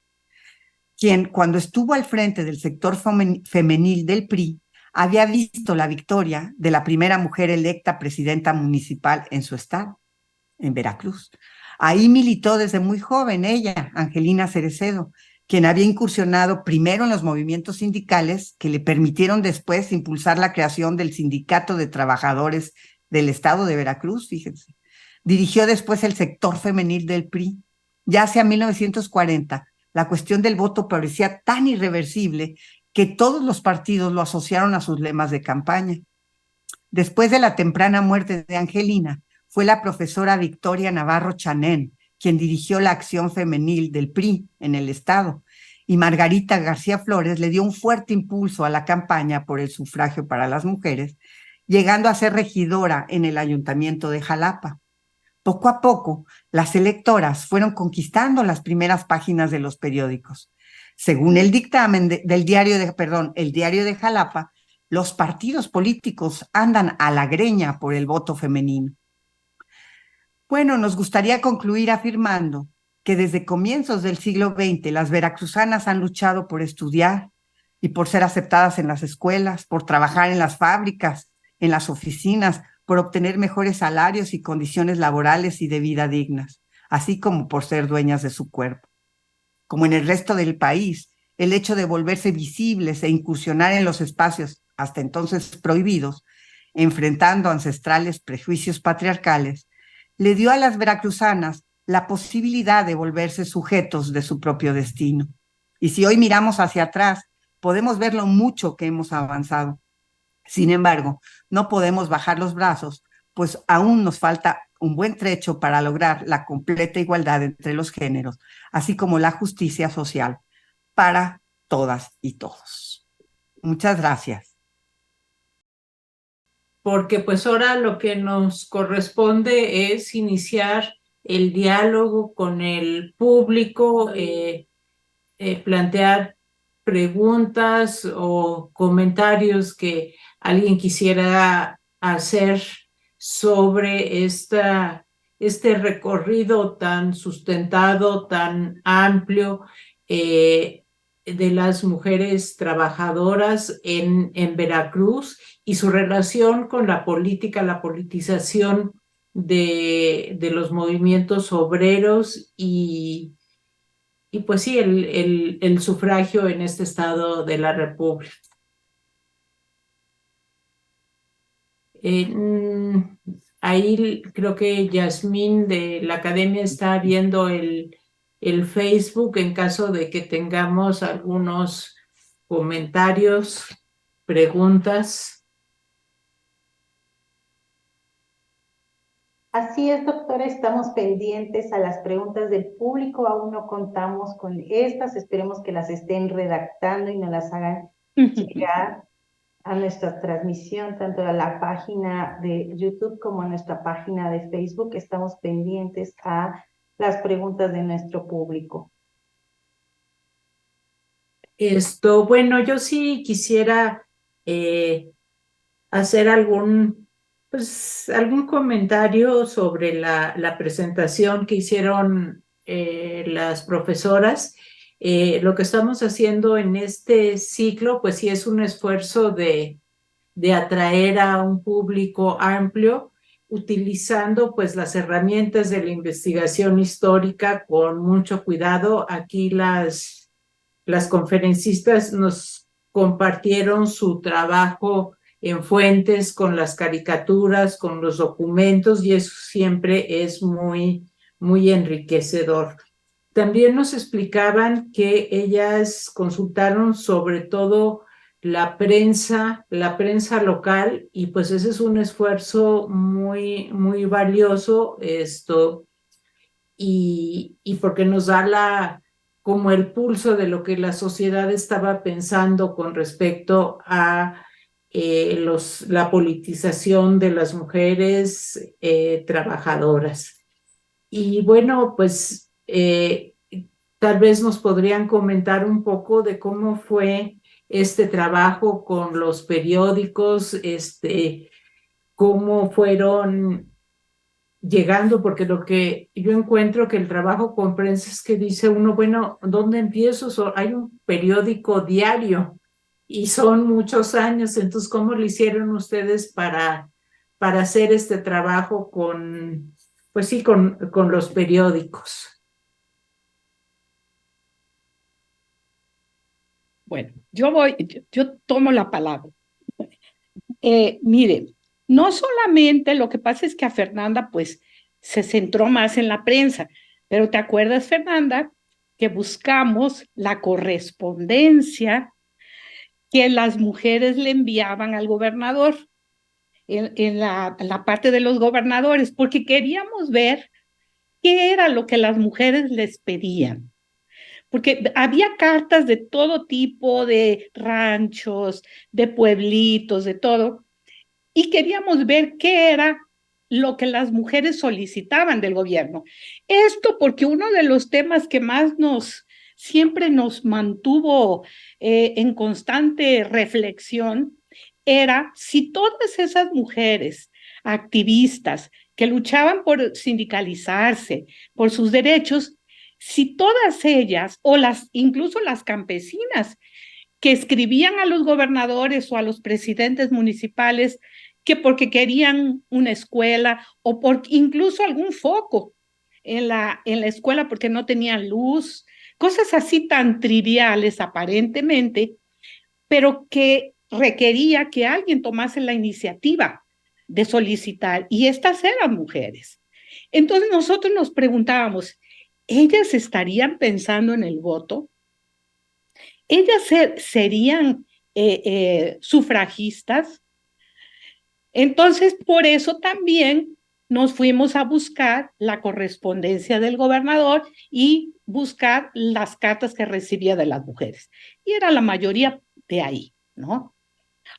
quien, cuando estuvo al frente del sector femenil del PRI, había visto la victoria de la primera mujer electa presidenta municipal en su estado, en Veracruz. Ahí militó desde muy joven ella, Angelina Cerecedo, quien había incursionado primero en los movimientos sindicales que le permitieron después impulsar la creación del Sindicato de Trabajadores del Estado de Veracruz, fíjense. Dirigió después el sector femenil del PRI. Ya hacia 1940, la cuestión del voto parecía tan irreversible que todos los partidos lo asociaron a sus lemas de campaña. Después de la temprana muerte de Angelina, fue la profesora Victoria Navarro Chanén quien dirigió la acción femenil del PRI en el estado, y Margarita García Flores le dio un fuerte impulso a la campaña por el sufragio para las mujeres, llegando a ser regidora en el ayuntamiento de Jalapa. Poco a poco, las electoras fueron conquistando las primeras páginas de los periódicos. Según el dictamen el diario de Jalapa, los partidos políticos andan a la greña por el voto femenino. Bueno, nos gustaría concluir afirmando que desde comienzos del siglo XX las veracruzanas han luchado por estudiar y por ser aceptadas en las escuelas, por trabajar en las fábricas, en las oficinas, por obtener mejores salarios y condiciones laborales y de vida dignas, así como por ser dueñas de su cuerpo. Como en el resto del país, el hecho de volverse visibles e incursionar en los espacios hasta entonces prohibidos, enfrentando ancestrales prejuicios patriarcales, le dio a las veracruzanas la posibilidad de volverse sujetos de su propio destino. Y si hoy miramos hacia atrás, podemos ver lo mucho que hemos avanzado. Sin embargo, no podemos bajar los brazos, pues aún nos falta un buen trecho para lograr la completa igualdad entre los géneros, así como la justicia social para todas y todos. Muchas gracias.
Porque pues ahora lo que nos corresponde es iniciar el diálogo con el público, plantear preguntas o comentarios que alguien quisiera hacer sobre este recorrido tan sustentado, tan amplio, de las mujeres trabajadoras en Veracruz y su relación con la política, la politización de los movimientos obreros y pues sí, el sufragio en este estado de la República. Ahí creo que Yasmín de la Academia está viendo el Facebook en caso de que tengamos algunos comentarios, preguntas.
Así es, doctora, estamos pendientes a las preguntas del público, aún no contamos con estas, esperemos que las estén redactando y nos las hagan llegar a nuestra transmisión, tanto a la página de YouTube como a nuestra página de Facebook. Estamos pendientes a las preguntas de nuestro público.
Bueno, yo sí quisiera hacer algún comentario sobre la presentación que hicieron las profesoras. Lo que estamos haciendo en este ciclo, pues sí es un esfuerzo de atraer a un público amplio, utilizando pues las herramientas de la investigación histórica con mucho cuidado. Aquí las conferencistas nos compartieron su trabajo en fuentes, con las caricaturas, con los documentos, y eso siempre es muy, muy enriquecedor. También nos explicaban que ellas consultaron sobre todo la prensa local, y pues ese es un esfuerzo muy, muy valioso, y porque nos da como el pulso de lo que la sociedad estaba pensando con respecto a la politización de las mujeres trabajadoras. Y bueno, pues tal vez nos podrían comentar un poco de cómo fue este trabajo con los periódicos, cómo fueron llegando, porque lo que yo encuentro que el trabajo con prensa es que dice uno, bueno, ¿dónde empiezo? Hay un periódico diario y son muchos años, entonces, ¿cómo lo hicieron ustedes para hacer este trabajo pues sí, con los periódicos?
Bueno, yo tomo la palabra. Mire, no solamente lo que pasa es que a Fernanda pues se centró más en la prensa, pero ¿te acuerdas, Fernanda, que buscamos la correspondencia que las mujeres le enviaban al gobernador en la parte de los gobernadores? Porque queríamos ver qué era lo que las mujeres les pedían. Porque había cartas de todo tipo, de ranchos, de pueblitos, de todo, y queríamos ver qué era lo que las mujeres solicitaban del gobierno. Esto porque uno de los temas que más siempre nos mantuvo en constante reflexión era si todas esas mujeres activistas que luchaban por sindicalizarse, por sus derechos, si todas ellas, o incluso las campesinas, que escribían a los gobernadores o a los presidentes municipales que porque querían una escuela o por incluso algún foco en la escuela porque no tenían luz, cosas así tan triviales aparentemente, pero que requería que alguien tomase la iniciativa de solicitar, y estas eran mujeres. Entonces nosotros nos preguntábamos, ¿ellas estarían pensando en el voto? ¿Ellas serían sufragistas? Entonces, por eso también nos fuimos a buscar la correspondencia del gobernador y buscar las cartas que recibía de las mujeres. Y era la mayoría de ahí, ¿no?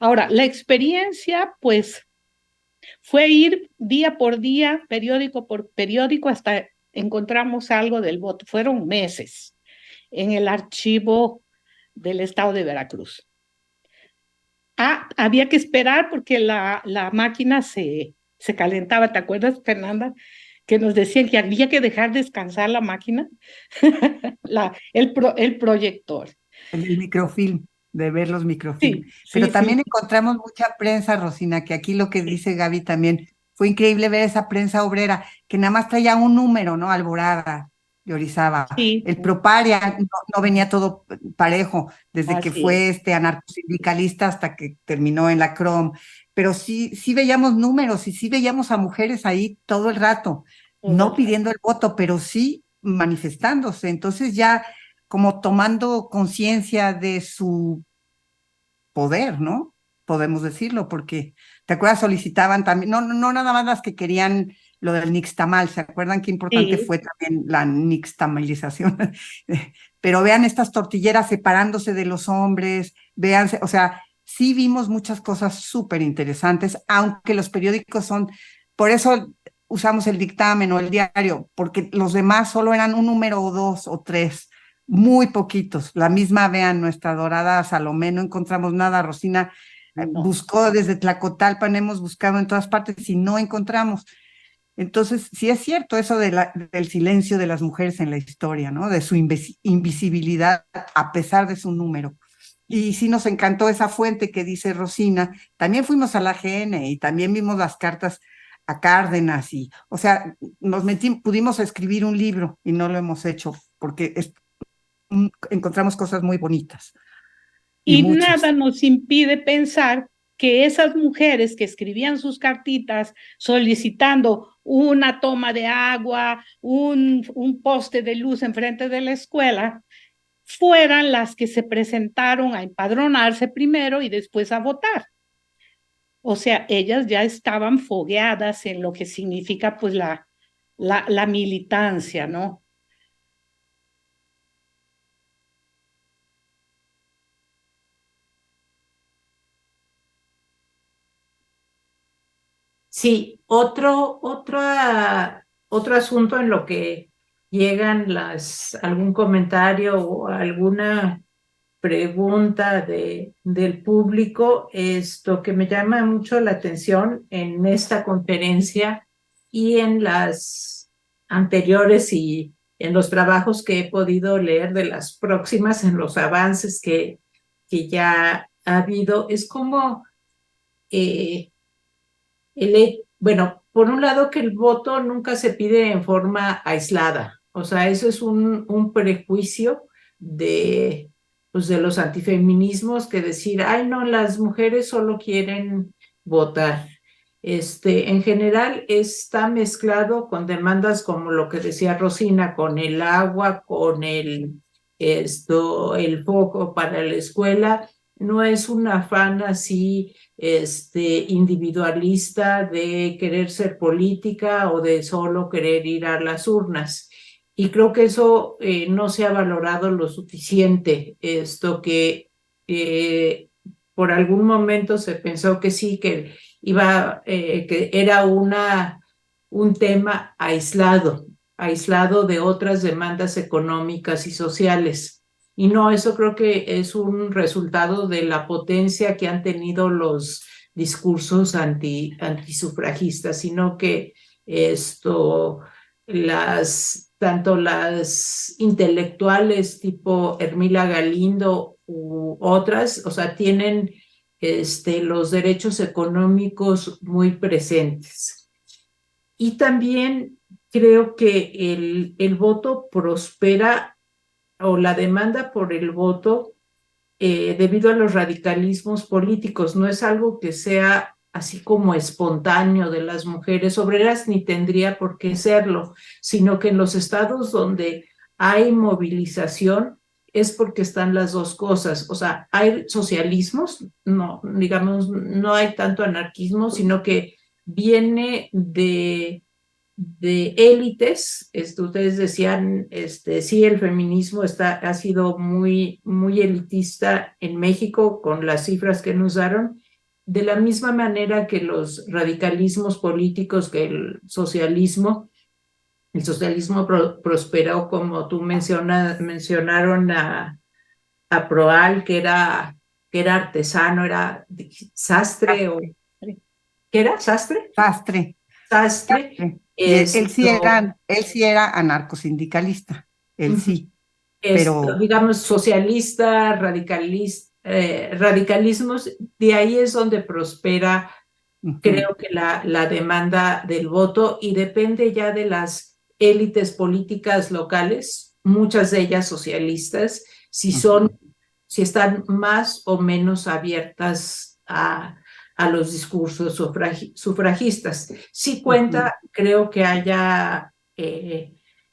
Ahora, la experiencia, pues, fue ir día por día, periódico por periódico, hasta encontramos algo del voto. Fueron meses en el archivo del estado de Veracruz. Había que esperar porque la máquina se calentaba. ¿Te acuerdas, Fernanda? Que nos decían que había que dejar descansar la máquina, el proyector.
El microfilm, de ver los microfilm.
Sí,
Pero
sí,
también
sí.
encontramos mucha prensa, Rosina, que aquí lo que dice Gaby también, fue increíble ver esa prensa obrera, que nada más traía un número, ¿no? Alborada de Orizaba.
Sí,
El Proparia no venía todo parejo, desde que
así es.
fue anarcosindicalista hasta que terminó en la CROM. Pero sí veíamos números y sí veíamos a mujeres ahí todo el rato, no pidiendo el voto, pero sí manifestándose. Entonces ya como tomando conciencia de su poder, ¿no? Podemos decirlo, porque, ¿te acuerdas? Solicitaban también, no nada más las que querían lo del nixtamal, ¿se acuerdan qué importante
Sí,
fue también la nixtamalización? Pero vean estas tortilleras separándose de los hombres, véanse, o sea, sí vimos muchas cosas súper interesantes, aunque los periódicos son, por eso usamos el dictamen o el diario, porque los demás solo eran un número o dos o tres, muy poquitos. La misma, vean, nuestra adorada Salomé, no encontramos nada. Rosina
no.
buscó desde Tlacotalpan, hemos buscado en todas partes y no encontramos. Entonces, sí es cierto eso del silencio de las mujeres en la historia, ¿no? De su invisibilidad a pesar de su número. Y sí nos encantó esa fuente que dice Rosina. También fuimos a la AGN y también vimos las cartas a Cárdenas y, o sea, pudimos escribir un libro y no lo hemos hecho porque encontramos cosas muy bonitas y
Y nada
muchas.
nos impide pensar que esas mujeres que escribían sus cartitas solicitando una toma de agua, un poste de luz enfrente de la escuela, fueran las que se presentaron a empadronarse primero y después a votar. O sea, ellas ya estaban fogueadas en lo que significa pues la militancia, ¿no?
Sí, otro asunto en lo que llegan algún comentario o alguna pregunta del público, esto que me llama mucho la atención en esta conferencia y en las anteriores y en los trabajos que he podido leer de las próximas, en los avances que ya ha habido, es como eh, bueno, por un lado que el voto nunca se pide en forma aislada, o sea, eso es un prejuicio de, pues de los antifeminismos que decir, ay, no, las mujeres solo quieren votar. En general está mezclado con demandas como lo que decía Rosina, con el agua, con el foco para la escuela. No es un afán así individualista de querer ser política o de solo querer ir a las urnas. Y creo que eso no se ha valorado lo suficiente, por algún momento se pensó que sí, que que era un tema aislado de otras demandas económicas y sociales. Y no, eso creo que es un resultado de la potencia que han tenido los discursos antisufragistas, sino que esto, tanto las intelectuales tipo Hermila Galindo u otras, o sea, tienen los derechos económicos muy presentes. Y también creo que el voto prospera o la demanda por el voto debido a los radicalismos políticos. No es algo que sea así como espontáneo de las mujeres obreras, ni tendría por qué serlo, sino que en los estados donde hay movilización es porque están las dos cosas. O sea, hay socialismos, no, digamos, no hay tanto anarquismo, sino que viene de élites. Ustedes decían, sí, el feminismo ha sido muy, muy elitista en México con las cifras que nos daron, de la misma manera que los radicalismos políticos, que el socialismo prosperó, como tú mencionaron a Proal, que era artesano, era sastre, o ¿qué era? ¿Sastre?
Sastre.
Sastre.
Y él sí era anarcosindicalista, él sí, pero
digamos, socialista, radicalismos, de ahí es donde prospera, creo que la demanda del voto, y depende ya de las élites políticas locales, muchas de ellas socialistas, si están más o menos abiertas a los discursos sufragistas. Sí cuenta, creo que haya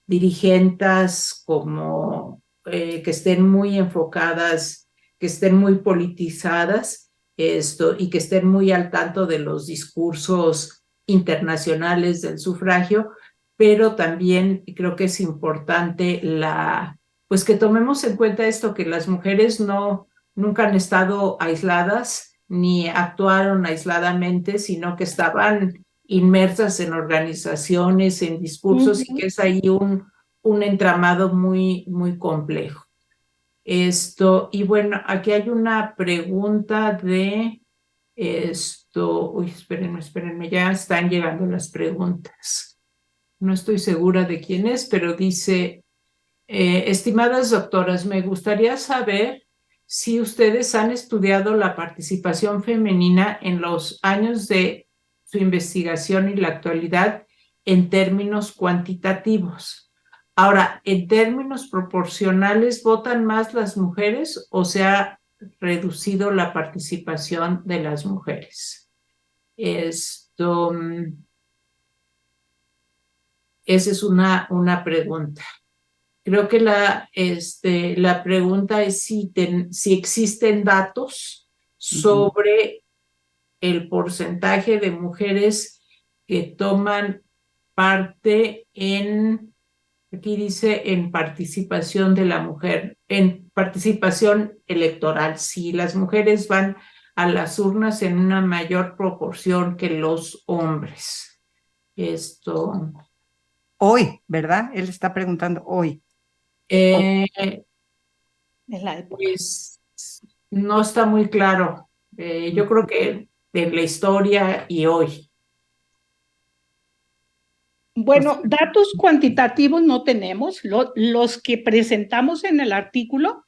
dirigentes como que estén muy enfocadas, que estén muy politizadas, y que estén muy al tanto de los discursos internacionales del sufragio, pero también creo que es importante pues que tomemos en cuenta esto, que las mujeres nunca han estado aisladas ni actuaron aisladamente, sino que estaban inmersas en organizaciones, en discursos, y que es ahí un entramado muy, muy complejo. Y bueno, aquí hay una pregunta de uy, espérenme, ya están llegando las preguntas. No estoy segura de quién es, pero dice: estimadas doctoras, me gustaría saber si ustedes han estudiado la participación femenina en los años de su investigación y la actualidad en términos cuantitativos. Ahora, en términos proporcionales, ¿votan más las mujeres o se ha reducido la participación de las mujeres? Esa es una pregunta. Creo que la pregunta es si existen datos sobre el porcentaje de mujeres que toman parte aquí dice, en participación de la mujer, en participación electoral, si las mujeres van a las urnas en una mayor proporción que los hombres.
Hoy, ¿verdad? Él está preguntando hoy.
Pues no está muy claro. Yo creo que en la historia y hoy.
Bueno, datos cuantitativos no tenemos. Los que presentamos en el artículo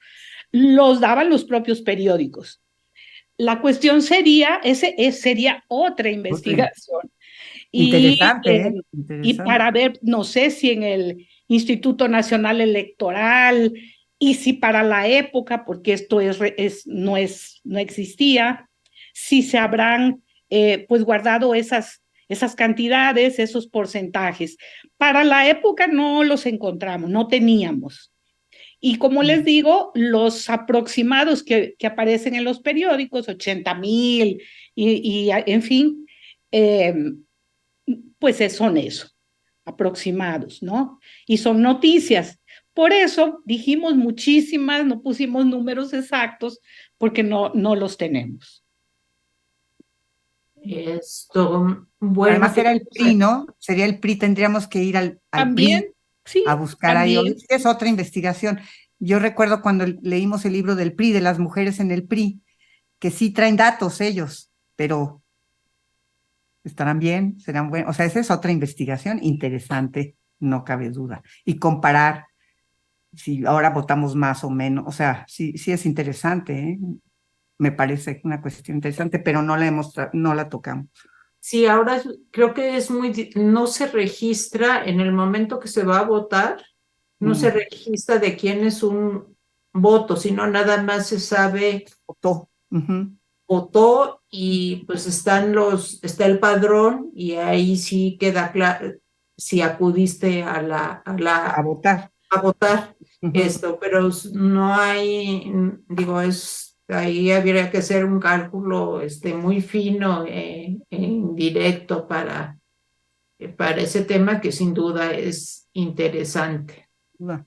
los daban los propios periódicos. La cuestión sería otra investigación.
Interesante,
Y para ver, no sé si en el Instituto Nacional Electoral y si para la época, porque esto no existía, si se habrán pues guardado esas cantidades, esos porcentajes. Para la época no los encontramos, no teníamos. Y como les digo, los aproximados que aparecen en los periódicos, 80,000 y en fin, pues son eso, aproximados, ¿no? Y son noticias. Por eso dijimos muchísimas, no pusimos números exactos, porque no los tenemos.
Bueno.
Además era el PRI, ¿no? Sería el PRI, tendríamos que ir al
También,
PRI
sí,
a buscar
también.
ahí. Es otra investigación. Yo recuerdo cuando leímos el libro del PRI, de las mujeres en el PRI, que sí traen datos ellos, pero ¿estarán bien? ¿Serán buenos? O sea, esa es otra investigación interesante, no cabe duda. Y comparar si ahora votamos más o menos, o sea, sí es interesante, ¿eh? Me parece una cuestión interesante, pero no la tocamos.
Sí, ahora creo que no se registra en el momento que se va a votar, no se registra de quién es un voto, sino nada más se sabe
Votó.
votó y pues está el padrón y ahí sí queda claro si acudiste
A votar.
a votar
Ujú.
pero no hay, digo, ahí habría que hacer un cálculo muy fino, directo para ese tema que sin duda es interesante.
No.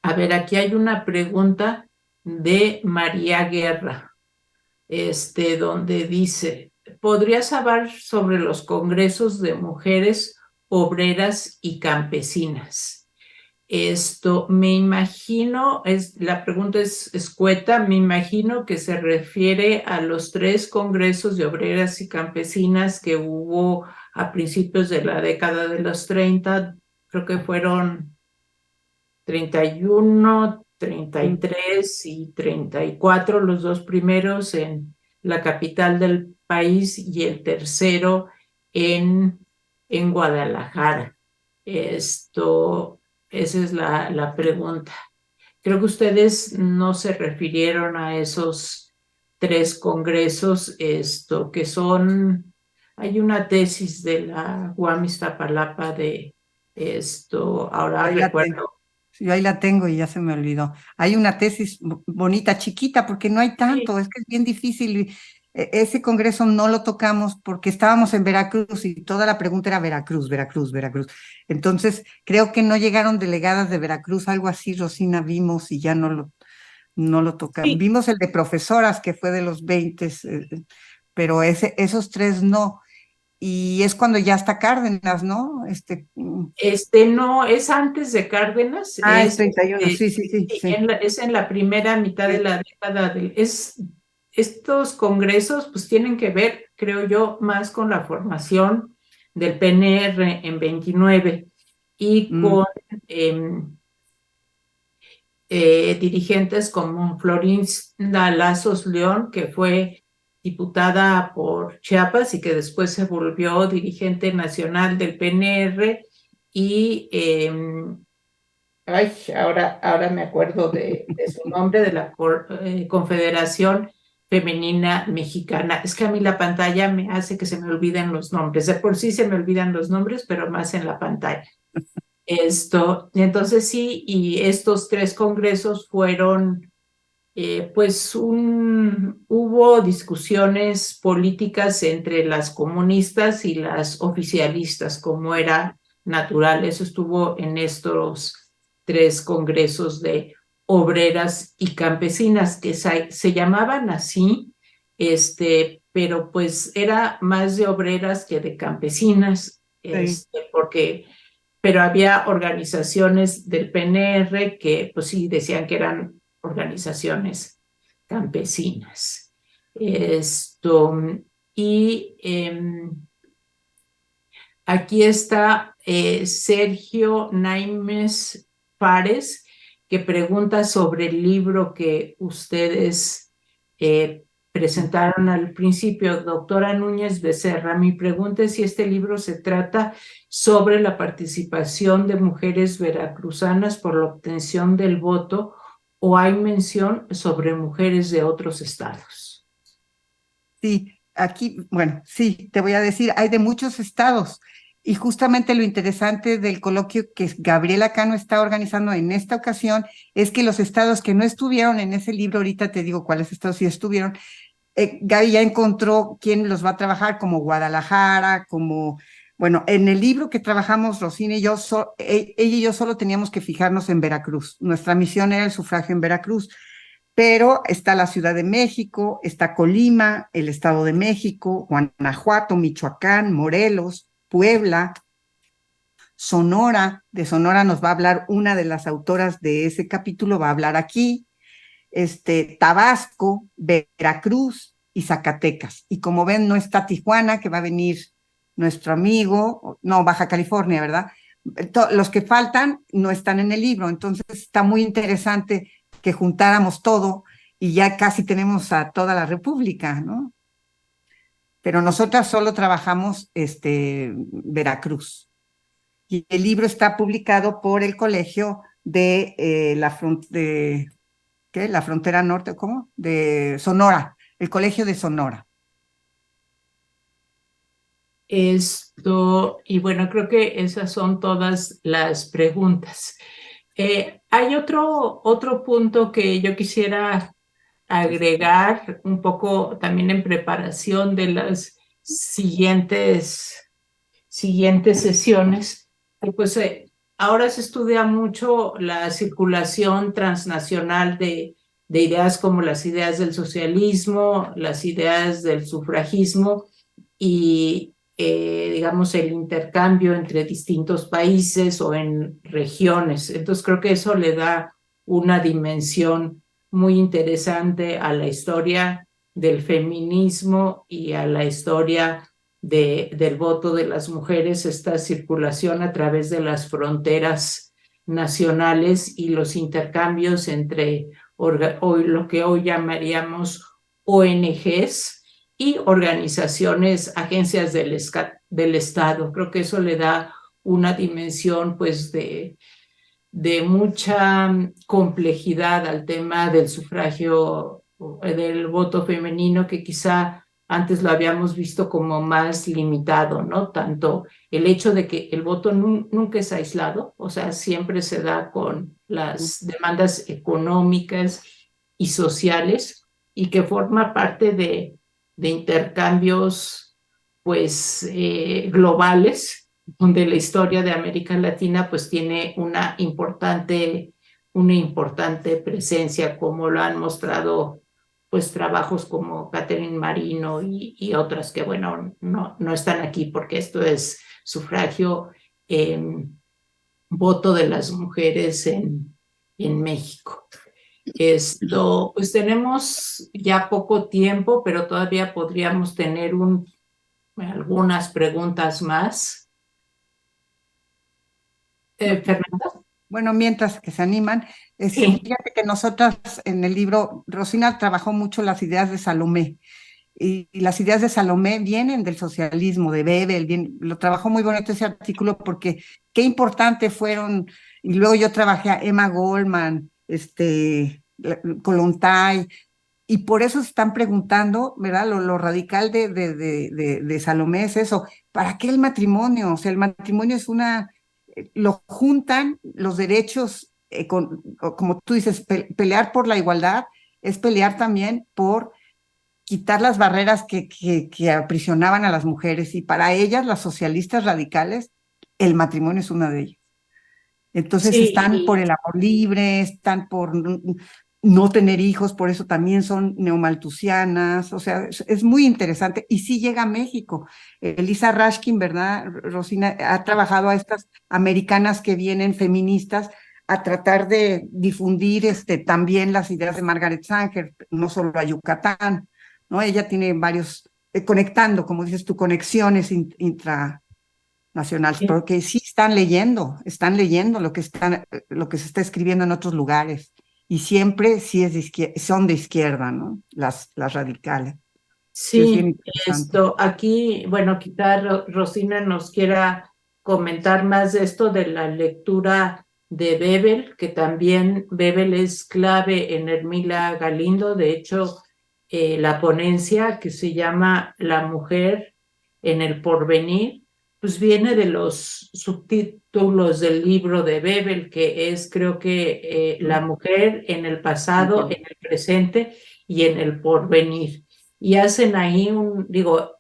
A ver, aquí hay una pregunta de María Guerra, donde dice, ¿podrías hablar sobre los congresos de mujeres obreras y campesinas? Me imagino, la pregunta es escueta, me imagino que se refiere a los 3 congresos de obreras y campesinas que hubo a principios de la década de los 30, creo que fueron 31,
Mm.
33 y 34, los 2 primeros en la capital del país y el tercero en Guadalajara. Esa es la pregunta. Creo que ustedes no se refirieron a esos 3 congresos, que son, hay una tesis de la UAM Iztapalapa de ahora
Ahí la tengo.
recuerdo.
Yo ahí la tengo y ya se me olvidó. Hay una tesis bonita, chiquita, porque no hay
Sí,
tanto, es que es bien difícil. Ese congreso no lo tocamos porque estábamos en Veracruz y toda la pregunta era Veracruz, Veracruz, Veracruz. Entonces, creo que no llegaron delegadas de Veracruz, algo así, Rosina, vimos y ya no lo tocamos.
Sí,
Vimos el de profesoras, que fue de los 20, pero esos 3 no. Y es cuando ya está Cárdenas, ¿no?
no, es antes de Cárdenas,
Es 31, sí, sí, sí, sí.
es en la primera mitad de
Sí.
la década estos congresos pues tienen que ver, creo yo, más con la formación del PNR en 29 y
Mm.
con em, dirigentes como Florinda Lazos León, que fue diputada por Chiapas y que después se volvió dirigente nacional del PNR y ahora me acuerdo de su nombre, de la Confederación Femenina Mexicana. Es que a mí la pantalla me hace que se me olviden los nombres. De por sí se me olvidan los nombres, pero más en la pantalla. Entonces sí, y estos 3 congresos fueron, pues hubo discusiones políticas entre las comunistas y las oficialistas, como era natural. Eso estuvo en estos 3 congresos de obreras y campesinas, que se llamaban así, pero pues era más de obreras que de campesinas,
Sí.
pero había organizaciones del PNR que pues sí decían que eran organizaciones campesinas. Esto, y aquí está Sergio Naimes Párez, que pregunta sobre el libro que ustedes presentaron al principio. Doctora Núñez Becerra, mi pregunta es si este libro se trata sobre la participación de mujeres veracruzanas por la obtención del voto o hay mención sobre mujeres de otros estados.
Sí, aquí, bueno, sí, te voy a decir, hay de muchos estados. Y justamente lo interesante del coloquio que Gabriela Cano está organizando en esta ocasión es que los estados que no estuvieron en ese libro, ahorita te digo cuáles estados sí estuvieron, Gaby ya encontró quién los va a trabajar, como Guadalajara, bueno, en el libro que trabajamos, Rosina y yo, ella y yo solo teníamos que fijarnos en Veracruz. Nuestra misión era el sufragio en Veracruz, pero está la Ciudad de México, está Colima, el Estado de México, Guanajuato, Michoacán, Morelos, Puebla, Sonora. De Sonora nos va a hablar una de las autoras de ese capítulo, va a hablar aquí, Tabasco, Veracruz y Zacatecas. Y como ven, no está Tijuana, que va a venir nuestro amigo, no, Baja California, ¿verdad? Los que faltan no están en el libro, entonces está muy interesante que juntáramos todo y ya casi tenemos a toda la República, ¿no? Pero nosotras solo trabajamos Veracruz. Y el libro está publicado por el Colegio de ¿qué? La Frontera Norte, ¿cómo? De Sonora, el Colegio de Sonora.
Y bueno, creo que esas son todas las preguntas. Hay otro punto que yo quisiera agregar un poco también en preparación de las siguientes sesiones. Pues ahora se estudia mucho la circulación transnacional de ideas como las ideas del socialismo, las ideas del sufragismo y, digamos, el intercambio entre distintos países o en regiones. Entonces creo que eso le da una dimensión muy interesante a la historia del feminismo y a la historia del voto de las mujeres, esta circulación a través de las fronteras nacionales y los intercambios entre lo que hoy llamaríamos ONGs y organizaciones, agencias del Estado. Creo que eso le da una dimensión pues de mucha complejidad al tema del sufragio, del voto femenino, que quizá antes lo habíamos visto como más limitado, ¿no? Tanto el hecho de que el voto nunca es aislado, o sea, siempre se da con las demandas económicas y sociales y que forma parte de intercambios, pues, globales, donde la historia de América Latina pues tiene una importante presencia, como lo han mostrado pues trabajos como Catherine Marino y otras que, bueno, no están aquí porque esto es sufragio, voto de las mujeres en México. Pues tenemos ya poco tiempo, pero todavía podríamos tener algunas preguntas más. Fernanda.
Bueno, mientras que se animan,
Sí.
fíjate que nosotras en el libro, Rosina trabajó mucho las ideas de Salomé, y las ideas de Salomé vienen del socialismo, de Bebel, lo trabajó muy bonito ese artículo porque qué importante fueron, y luego yo trabajé a Emma Goldman, Kollontai, y por eso se están preguntando, ¿verdad? Lo radical de Salomé es eso, ¿para qué el matrimonio? O sea, el matrimonio es lo juntan los derechos, como tú dices, pelear por la igualdad es pelear también por quitar las barreras que aprisionaban a las mujeres, y para ellas, las socialistas radicales, el matrimonio es una de ellas. Entonces están por el amor libre, están por no tener hijos, por eso también son neomalthusianas, o sea, es muy interesante, y sí llega a México. Elisa Rashkin, ¿verdad, Rosina? Ha trabajado a estas americanas que vienen feministas a tratar de difundir también las ideas de Margaret Sanger, no solo a Yucatán, ¿no? Ella tiene varios, conectando, como dices tú, conexiones intranacionales, porque sí están leyendo lo que se está escribiendo en otros lugares, y siempre sí son de izquierda, ¿no? Las radicales.
Sí, aquí, bueno, quizá Rosina nos quiera comentar más de esto de la lectura de Bebel, que también Bebel es clave en Hermila Galindo. De hecho, la ponencia que se llama La mujer en el porvenir, pues viene de los subtítulos del libro de Bebel, que es, creo que, La mujer en el pasado, en el presente y en el porvenir. Y hacen ahí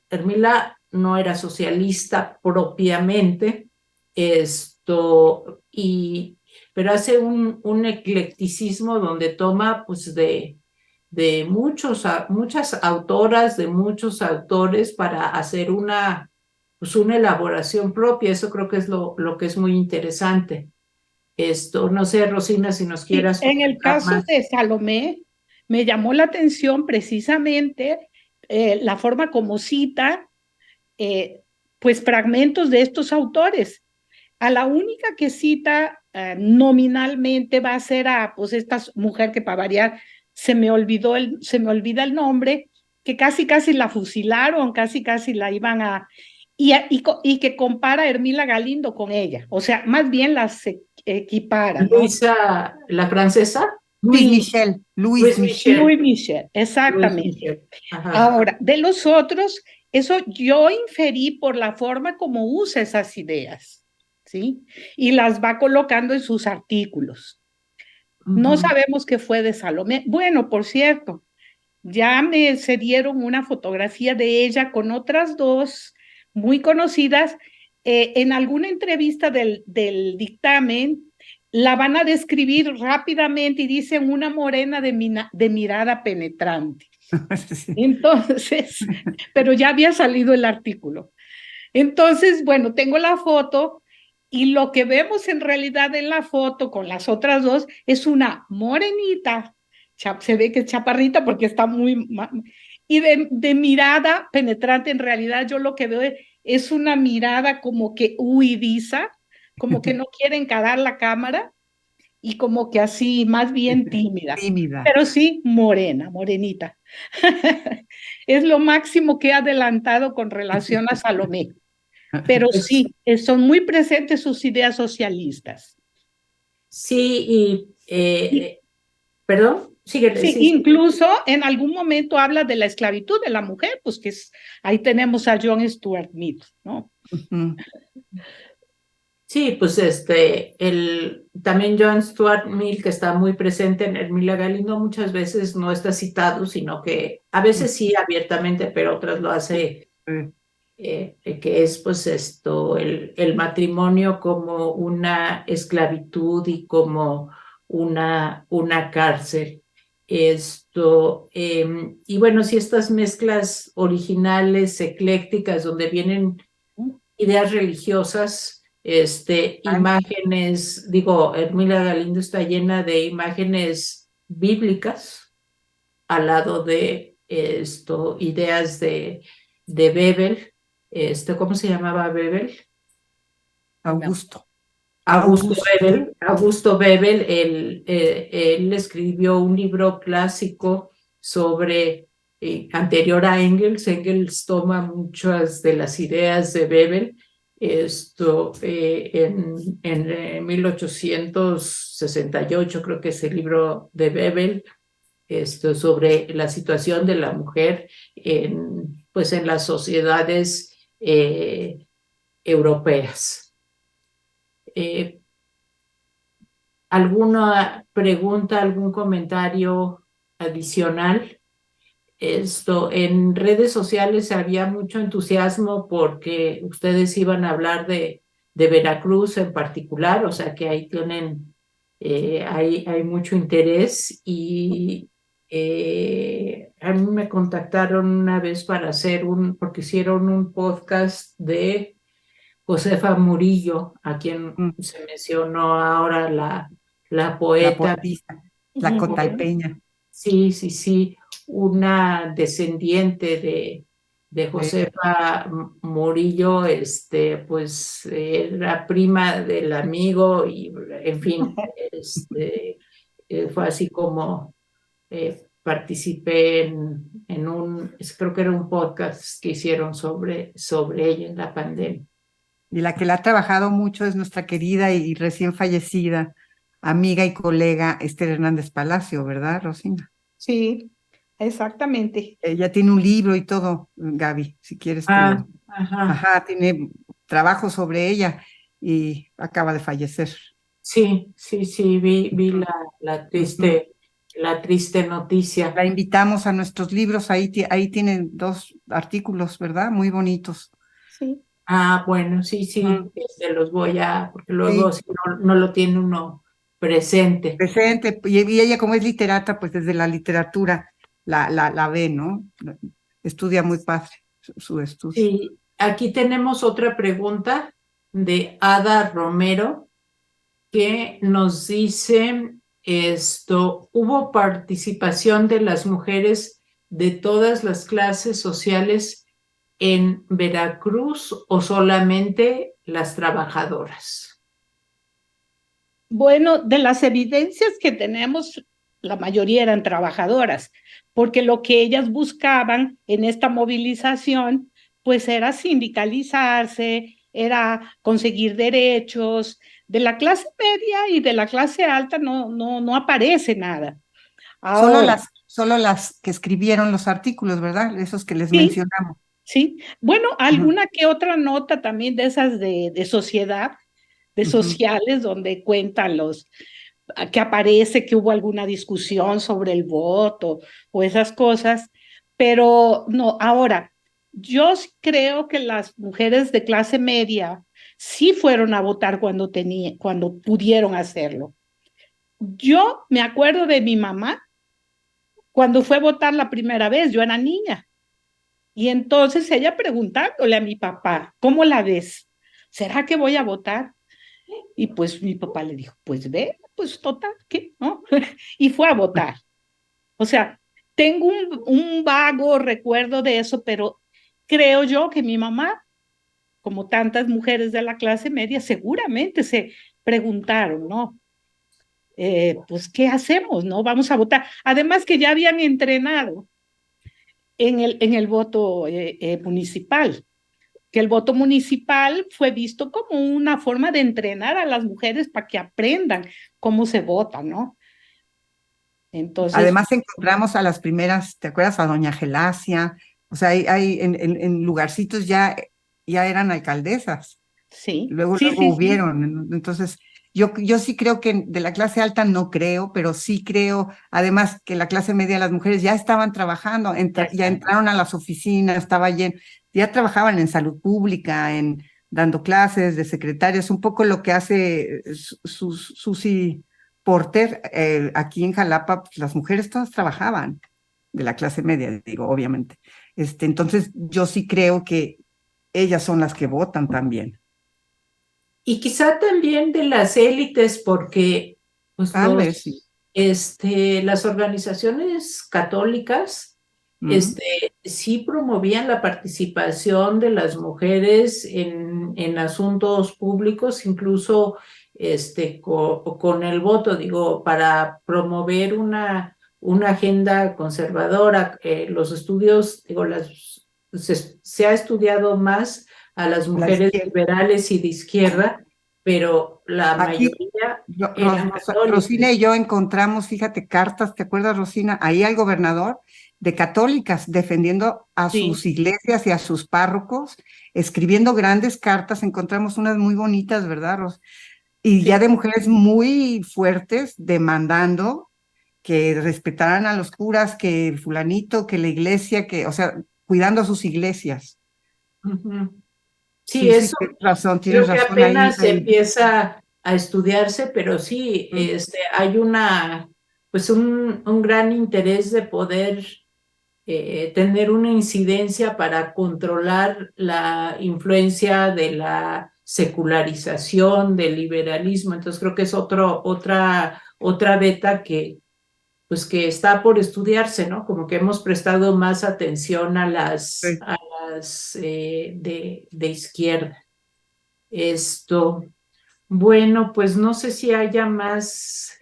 Hermila no era socialista propiamente, pero hace un eclecticismo donde toma pues de muchas autoras, de muchos autores, para hacer una elaboración propia. Eso creo que es lo que es muy interesante. No sé, Rosina, si nos quieras
en el caso
más.
de Salomé, me llamó la atención precisamente la forma como cita pues fragmentos de estos autores. A la única que cita nominalmente va a ser a pues esta mujer que, para variar, se me olvida el nombre, que casi la fusilaron, casi la iban a... Y que compara a Hermila Galindo con ella, o sea, más bien las equipara, ¿no?
Luisa, la francesa.
Luis
Sí,
Michel,
Luis Michel.
Louis Michel,
Luis
exactamente.
Michel. Ajá.
Ahora, de los otros, eso yo inferí por la forma como usa esas ideas, ¿sí? Y las va colocando en sus artículos. No
Ujú.
sabemos qué fue de Salomé. Bueno, por cierto, ya me cedieron una fotografía de ella con otras dos muy conocidas. En alguna entrevista del dictamen, la van a describir rápidamente y dicen una morena de mirada penetrante.
Sí.
Entonces, pero ya había salido el artículo. Entonces, bueno, tengo la foto y lo que vemos en realidad en la foto con las otras dos es una morenita, se ve que es chaparrita porque está muy... Y de mirada penetrante, en realidad yo lo que veo es una mirada como que huidiza, como que no quiere encarar la cámara y como que así, más bien tímida,
Tímida.
pero sí morena, morenita. Es lo máximo que he adelantado con relación a Salomé, pero
Pues,
sí, son muy presentes sus ideas socialistas.
sí, y perdón, síguele,
Sí,
sí, sí.
incluso en algún momento habla de la esclavitud de la mujer, pues que es, ahí tenemos a John Stuart Mill, ¿no?
Ujú.
Sí, pues también John Stuart Mill, que está muy presente en Hermila Galindo, muchas veces no está citado, sino que a veces sí abiertamente, pero otras lo hace, que es pues el matrimonio como una esclavitud y como una cárcel. Y bueno, sí, estas mezclas originales, eclécticas, donde vienen ideas religiosas,
Ay,
imágenes, digo, Hermila Galindo está llena de imágenes bíblicas al lado de ideas de Bebel, ¿cómo se llamaba Bebel?
Augusto.
Augusto
Augusto.
Bebel. Augusto Bebel, él escribió un libro clásico sobre, anterior a Engels. Engels toma muchas de las ideas de Bebel, en 1868, creo que es el libro de Bebel, sobre la situación de la mujer pues en las sociedades europeas. Eh, ¿Alguna pregunta, algún comentario adicional? En redes sociales había mucho entusiasmo porque ustedes iban a hablar de Veracruz en particular, o sea que ahí tienen, hay mucho interés y a mí me contactaron una vez para porque hicieron un podcast de Josefa Murillo, a quien
Mm,
se mencionó ahora, la
La
poeta.
poetisa, la
Ujú.
cotalpeña.
Sí, sí, sí, una descendiente de
Sí.
Josefa Murillo, pues era prima del amigo y, en fin, fue así como participé creo que era un podcast que hicieron sobre ella en la pandemia.
Y la que la ha trabajado mucho es nuestra querida y recién fallecida amiga y colega Esther Hernández Palacio, ¿verdad, Rosina?
Sí, exactamente.
Ella tiene un libro y todo, Gaby, si quieres te
Ah,
lo...
ajá.
Ajá, tiene trabajo sobre ella y acaba de fallecer.
Sí, sí, sí, vi
Ujú,
la
ujú.
triste noticia.
La invitamos a nuestros libros, ahí tienen dos artículos, ¿verdad? Muy bonitos.
Sí.
Ah, bueno, sí, sí,
Ujú.
los voy porque luego
Sí,
si no lo tiene uno presente.
presente, y ella como es literata, pues desde la literatura la ve, ¿no? Estudia muy padre su estudio.
Sí, aquí tenemos otra pregunta de Ada Romero que nos dice ¿hubo participación de las mujeres de todas las clases sociales en Veracruz o solamente las trabajadoras?
Bueno, de las evidencias que tenemos, la mayoría eran trabajadoras, porque lo que ellas buscaban en esta movilización, pues era sindicalizarse, era conseguir derechos. De la clase media y de la clase alta no aparece nada. Ahora,
Solo las que escribieron los artículos, ¿verdad? Esos que les
sí,
mencionamos.
sí. Bueno,
Ujú,
alguna que otra nota también de esas de sociedad, de
ujú.
sociales, donde cuentan que aparece que hubo alguna discusión sobre el voto o esas cosas, pero no, ahora, yo sí creo que las mujeres de clase media sí fueron a votar cuando pudieron hacerlo. Yo me acuerdo de mi mamá cuando fue a votar la primera vez, yo era niña, y entonces ella preguntándole a mi papá, ¿cómo la ves? ¿Será que voy a votar? Y pues mi papá le dijo, pues ve, pues total, ¿qué? ¿No? Y fue a votar. O sea, tengo un vago recuerdo de eso, pero creo yo que mi mamá, como tantas mujeres de la clase media, seguramente se preguntaron, ¿no? Pues, ¿qué hacemos? ¿No? Vamos a votar. Además que ya habían entrenado en el voto municipal, que el voto municipal fue visto como una forma de entrenar a las mujeres para que aprendan cómo se vota, ¿no? Entonces,
Además encontramos a las primeras, ¿te acuerdas? A doña Gelasia, o sea, en lugarcitos ya eran alcaldesas,
sí,
luego
sí, sí, sí,
hubieron, entonces yo sí creo que de la clase alta no creo, pero sí creo, además que la clase media, las mujeres ya estaban trabajando,
ya
ya
está.
entraron a las oficinas, estaba lleno, ya trabajaban en salud pública, en dando clases de secretarias, un poco lo que hace Susi Porter, aquí en Jalapa, pues, las mujeres todas trabajaban, de la clase media, digo, obviamente. Entonces, yo sí creo que ellas son las que votan también.
Y quizá también de las élites, porque pues
Tal vez sí.
las organizaciones católicas
Ujú.
sí promovían la participación de las mujeres en asuntos públicos, incluso con el voto, digo, para promover una agenda conservadora. Los estudios, digo, se ha estudiado más a las
La
mujeres
izquierda.
liberales y de izquierda, pero la
Aquí,
mayoría eran
Rosina y
católicas.
yo encontramos, fíjate, cartas, ¿te acuerdas, Rosina? Ahí al gobernador de católicas defendiendo a sus
Sí,
iglesias y a sus párrocos, escribiendo grandes cartas, encontramos unas muy bonitas, ¿verdad, Y ya
sí.
de mujeres muy fuertes demandando que respetaran a los curas, que el fulanito, que la iglesia, o sea, cuidando a sus iglesias.
Ujú. Sí,
Sí, sí,
eso
tienes
creo que
razón ahí.
apenas empieza a estudiarse, pero sí,
Mm.
hay pues un gran interés de poder tener una incidencia para controlar la influencia de la secularización, del liberalismo. Entonces creo que es otra beta pues que está por estudiarse, ¿no? Como que hemos prestado más atención a
Sí.
las de izquierda. Esto, bueno, pues no sé si haya más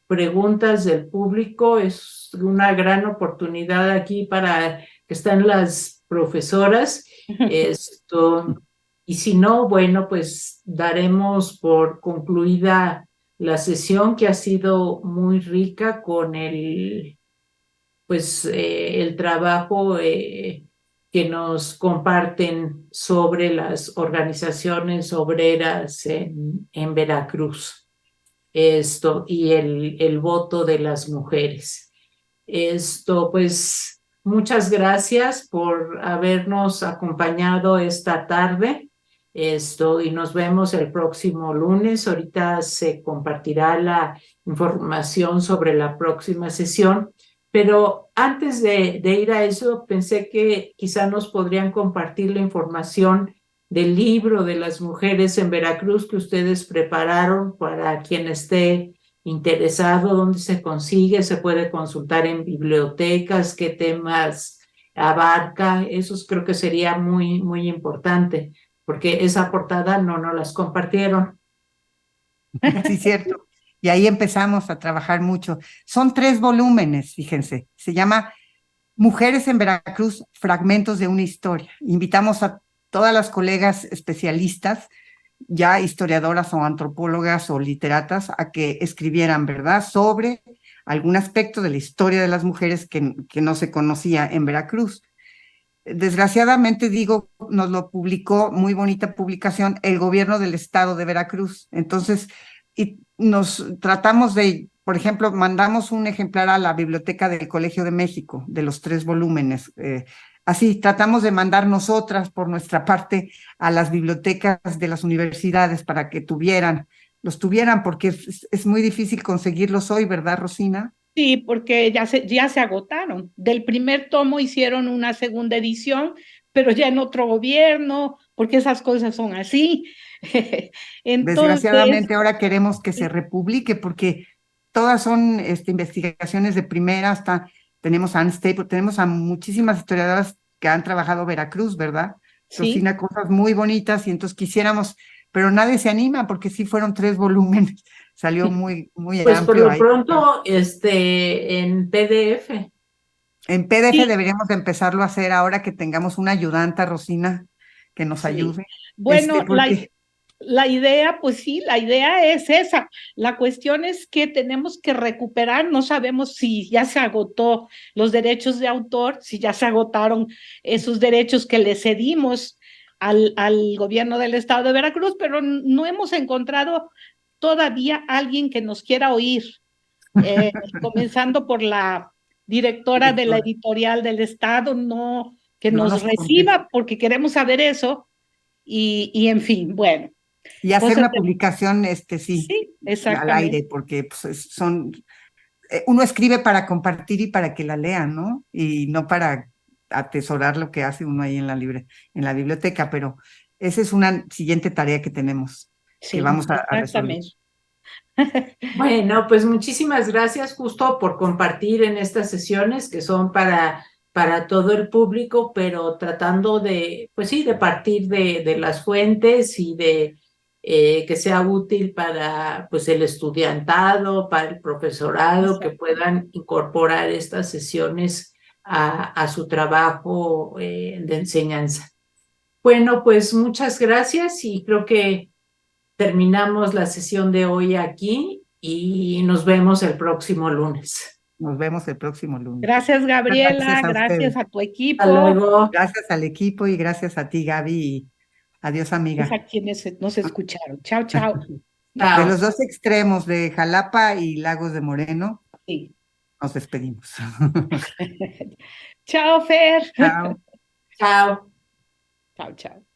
preguntas del público. Es una gran oportunidad aquí para que están las profesoras. Y si no, bueno, pues daremos por concluida la sesión, que ha sido muy rica con el trabajo que nos comparten sobre las organizaciones obreras en Veracruz. Y el voto de las mujeres. Pues muchas gracias por habernos acompañado esta tarde. Y nos vemos el próximo lunes. Ahorita se compartirá la información sobre la próxima sesión, pero antes de ir a eso, pensé que quizá nos podrían compartir la información del libro de las mujeres en Veracruz que ustedes prepararon para quien esté interesado. ¿Dónde se consigue? ¿Se puede consultar en bibliotecas? ¿Qué temas abarca? Esos creo que sería muy, muy importante, porque esa portada no nos las compartieron.
Sí, cierto. Y ahí empezamos a trabajar mucho. Son 3 volúmenes, fíjense. Se llama Mujeres en Veracruz, Fragmentos de una Historia. Invitamos a todas las colegas especialistas, ya historiadoras o antropólogas o literatas, a que escribieran, ¿verdad?, sobre algún aspecto de la historia de las mujeres que no se conocía en Veracruz. Desgraciadamente, digo, nos lo publicó, muy bonita publicación, el gobierno del estado de Veracruz. Entonces, y nos tratamos de, por ejemplo, mandamos un ejemplar a la Biblioteca del Colegio de México, de los 3 volúmenes. Así, tratamos de mandar nosotras, por nuestra parte, a las bibliotecas de las universidades para que los tuvieran, porque es muy difícil conseguirlos hoy, ¿verdad, Rosina?
Sí, porque ya se agotaron. Del primer tomo hicieron una segunda edición, pero ya en otro gobierno, porque esas cosas son así. Entonces,
Desgraciadamente ahora queremos que se republique porque todas son investigaciones de primera, tenemos a Anne Staple, tenemos a muchísimas historiadoras que han trabajado Veracruz, ¿verdad?
sí,
Rosina, cosas muy bonitas y entonces quisiéramos, pero nadie se anima porque sí fueron 3 volúmenes, salió muy, muy
Pues por
amplio
lo
ahí.
pronto, en PDF.
En PDF
sí.
deberíamos de empezarlo a hacer ahora que tengamos una ayudanta, Rosina, que nos
Sí.
ayude.
Bueno,
Porque
la idea, pues sí, la idea es esa. La cuestión es que tenemos que recuperar, no sabemos si ya se agotó los derechos de autor, si ya se agotaron esos derechos que le cedimos al gobierno del estado de Veracruz, pero no hemos encontrado todavía alguien que nos quiera oír, comenzando por la directora de la
directora,
editorial del estado, no, que
no
nos
nos contesta.
reciba porque queremos saber eso y en fin, bueno,
Y hacer
cosas
una
de...
publicación, sí,
Sí,
al aire,
exactamente.
porque pues, uno escribe para compartir y para que la lean, ¿no? Y no para atesorar lo que hace uno ahí en la biblioteca, pero esa es una siguiente tarea que tenemos, que
Sí,
vamos a resolver.
exactamente.
Bueno, pues muchísimas gracias justo por compartir en estas sesiones que son para todo el público, pero tratando de, pues sí, de partir de las fuentes y de que sea útil para pues el estudiantado, para el profesorado, que
Exacto.
puedan incorporar estas sesiones a su trabajo de enseñanza. Bueno, pues muchas gracias y creo que terminamos la sesión de hoy aquí y nos vemos el próximo lunes.
Nos vemos el próximo lunes.
Gracias,
Muchas
Gabriela,
gracias a
gracias
ustedes.
a tu
Hasta
equipo,
luego.
Gracias al equipo y gracias a ti, Gaby. Y adiós,
es
amiga.
a quienes nos escucharon. Chao, chao.
De
Chao.
los 2 extremos, de Jalapa y Lagos de Moreno,
Sí.
nos despedimos.
Chao, Fer.
Chao.
Chao.
Chao, chao.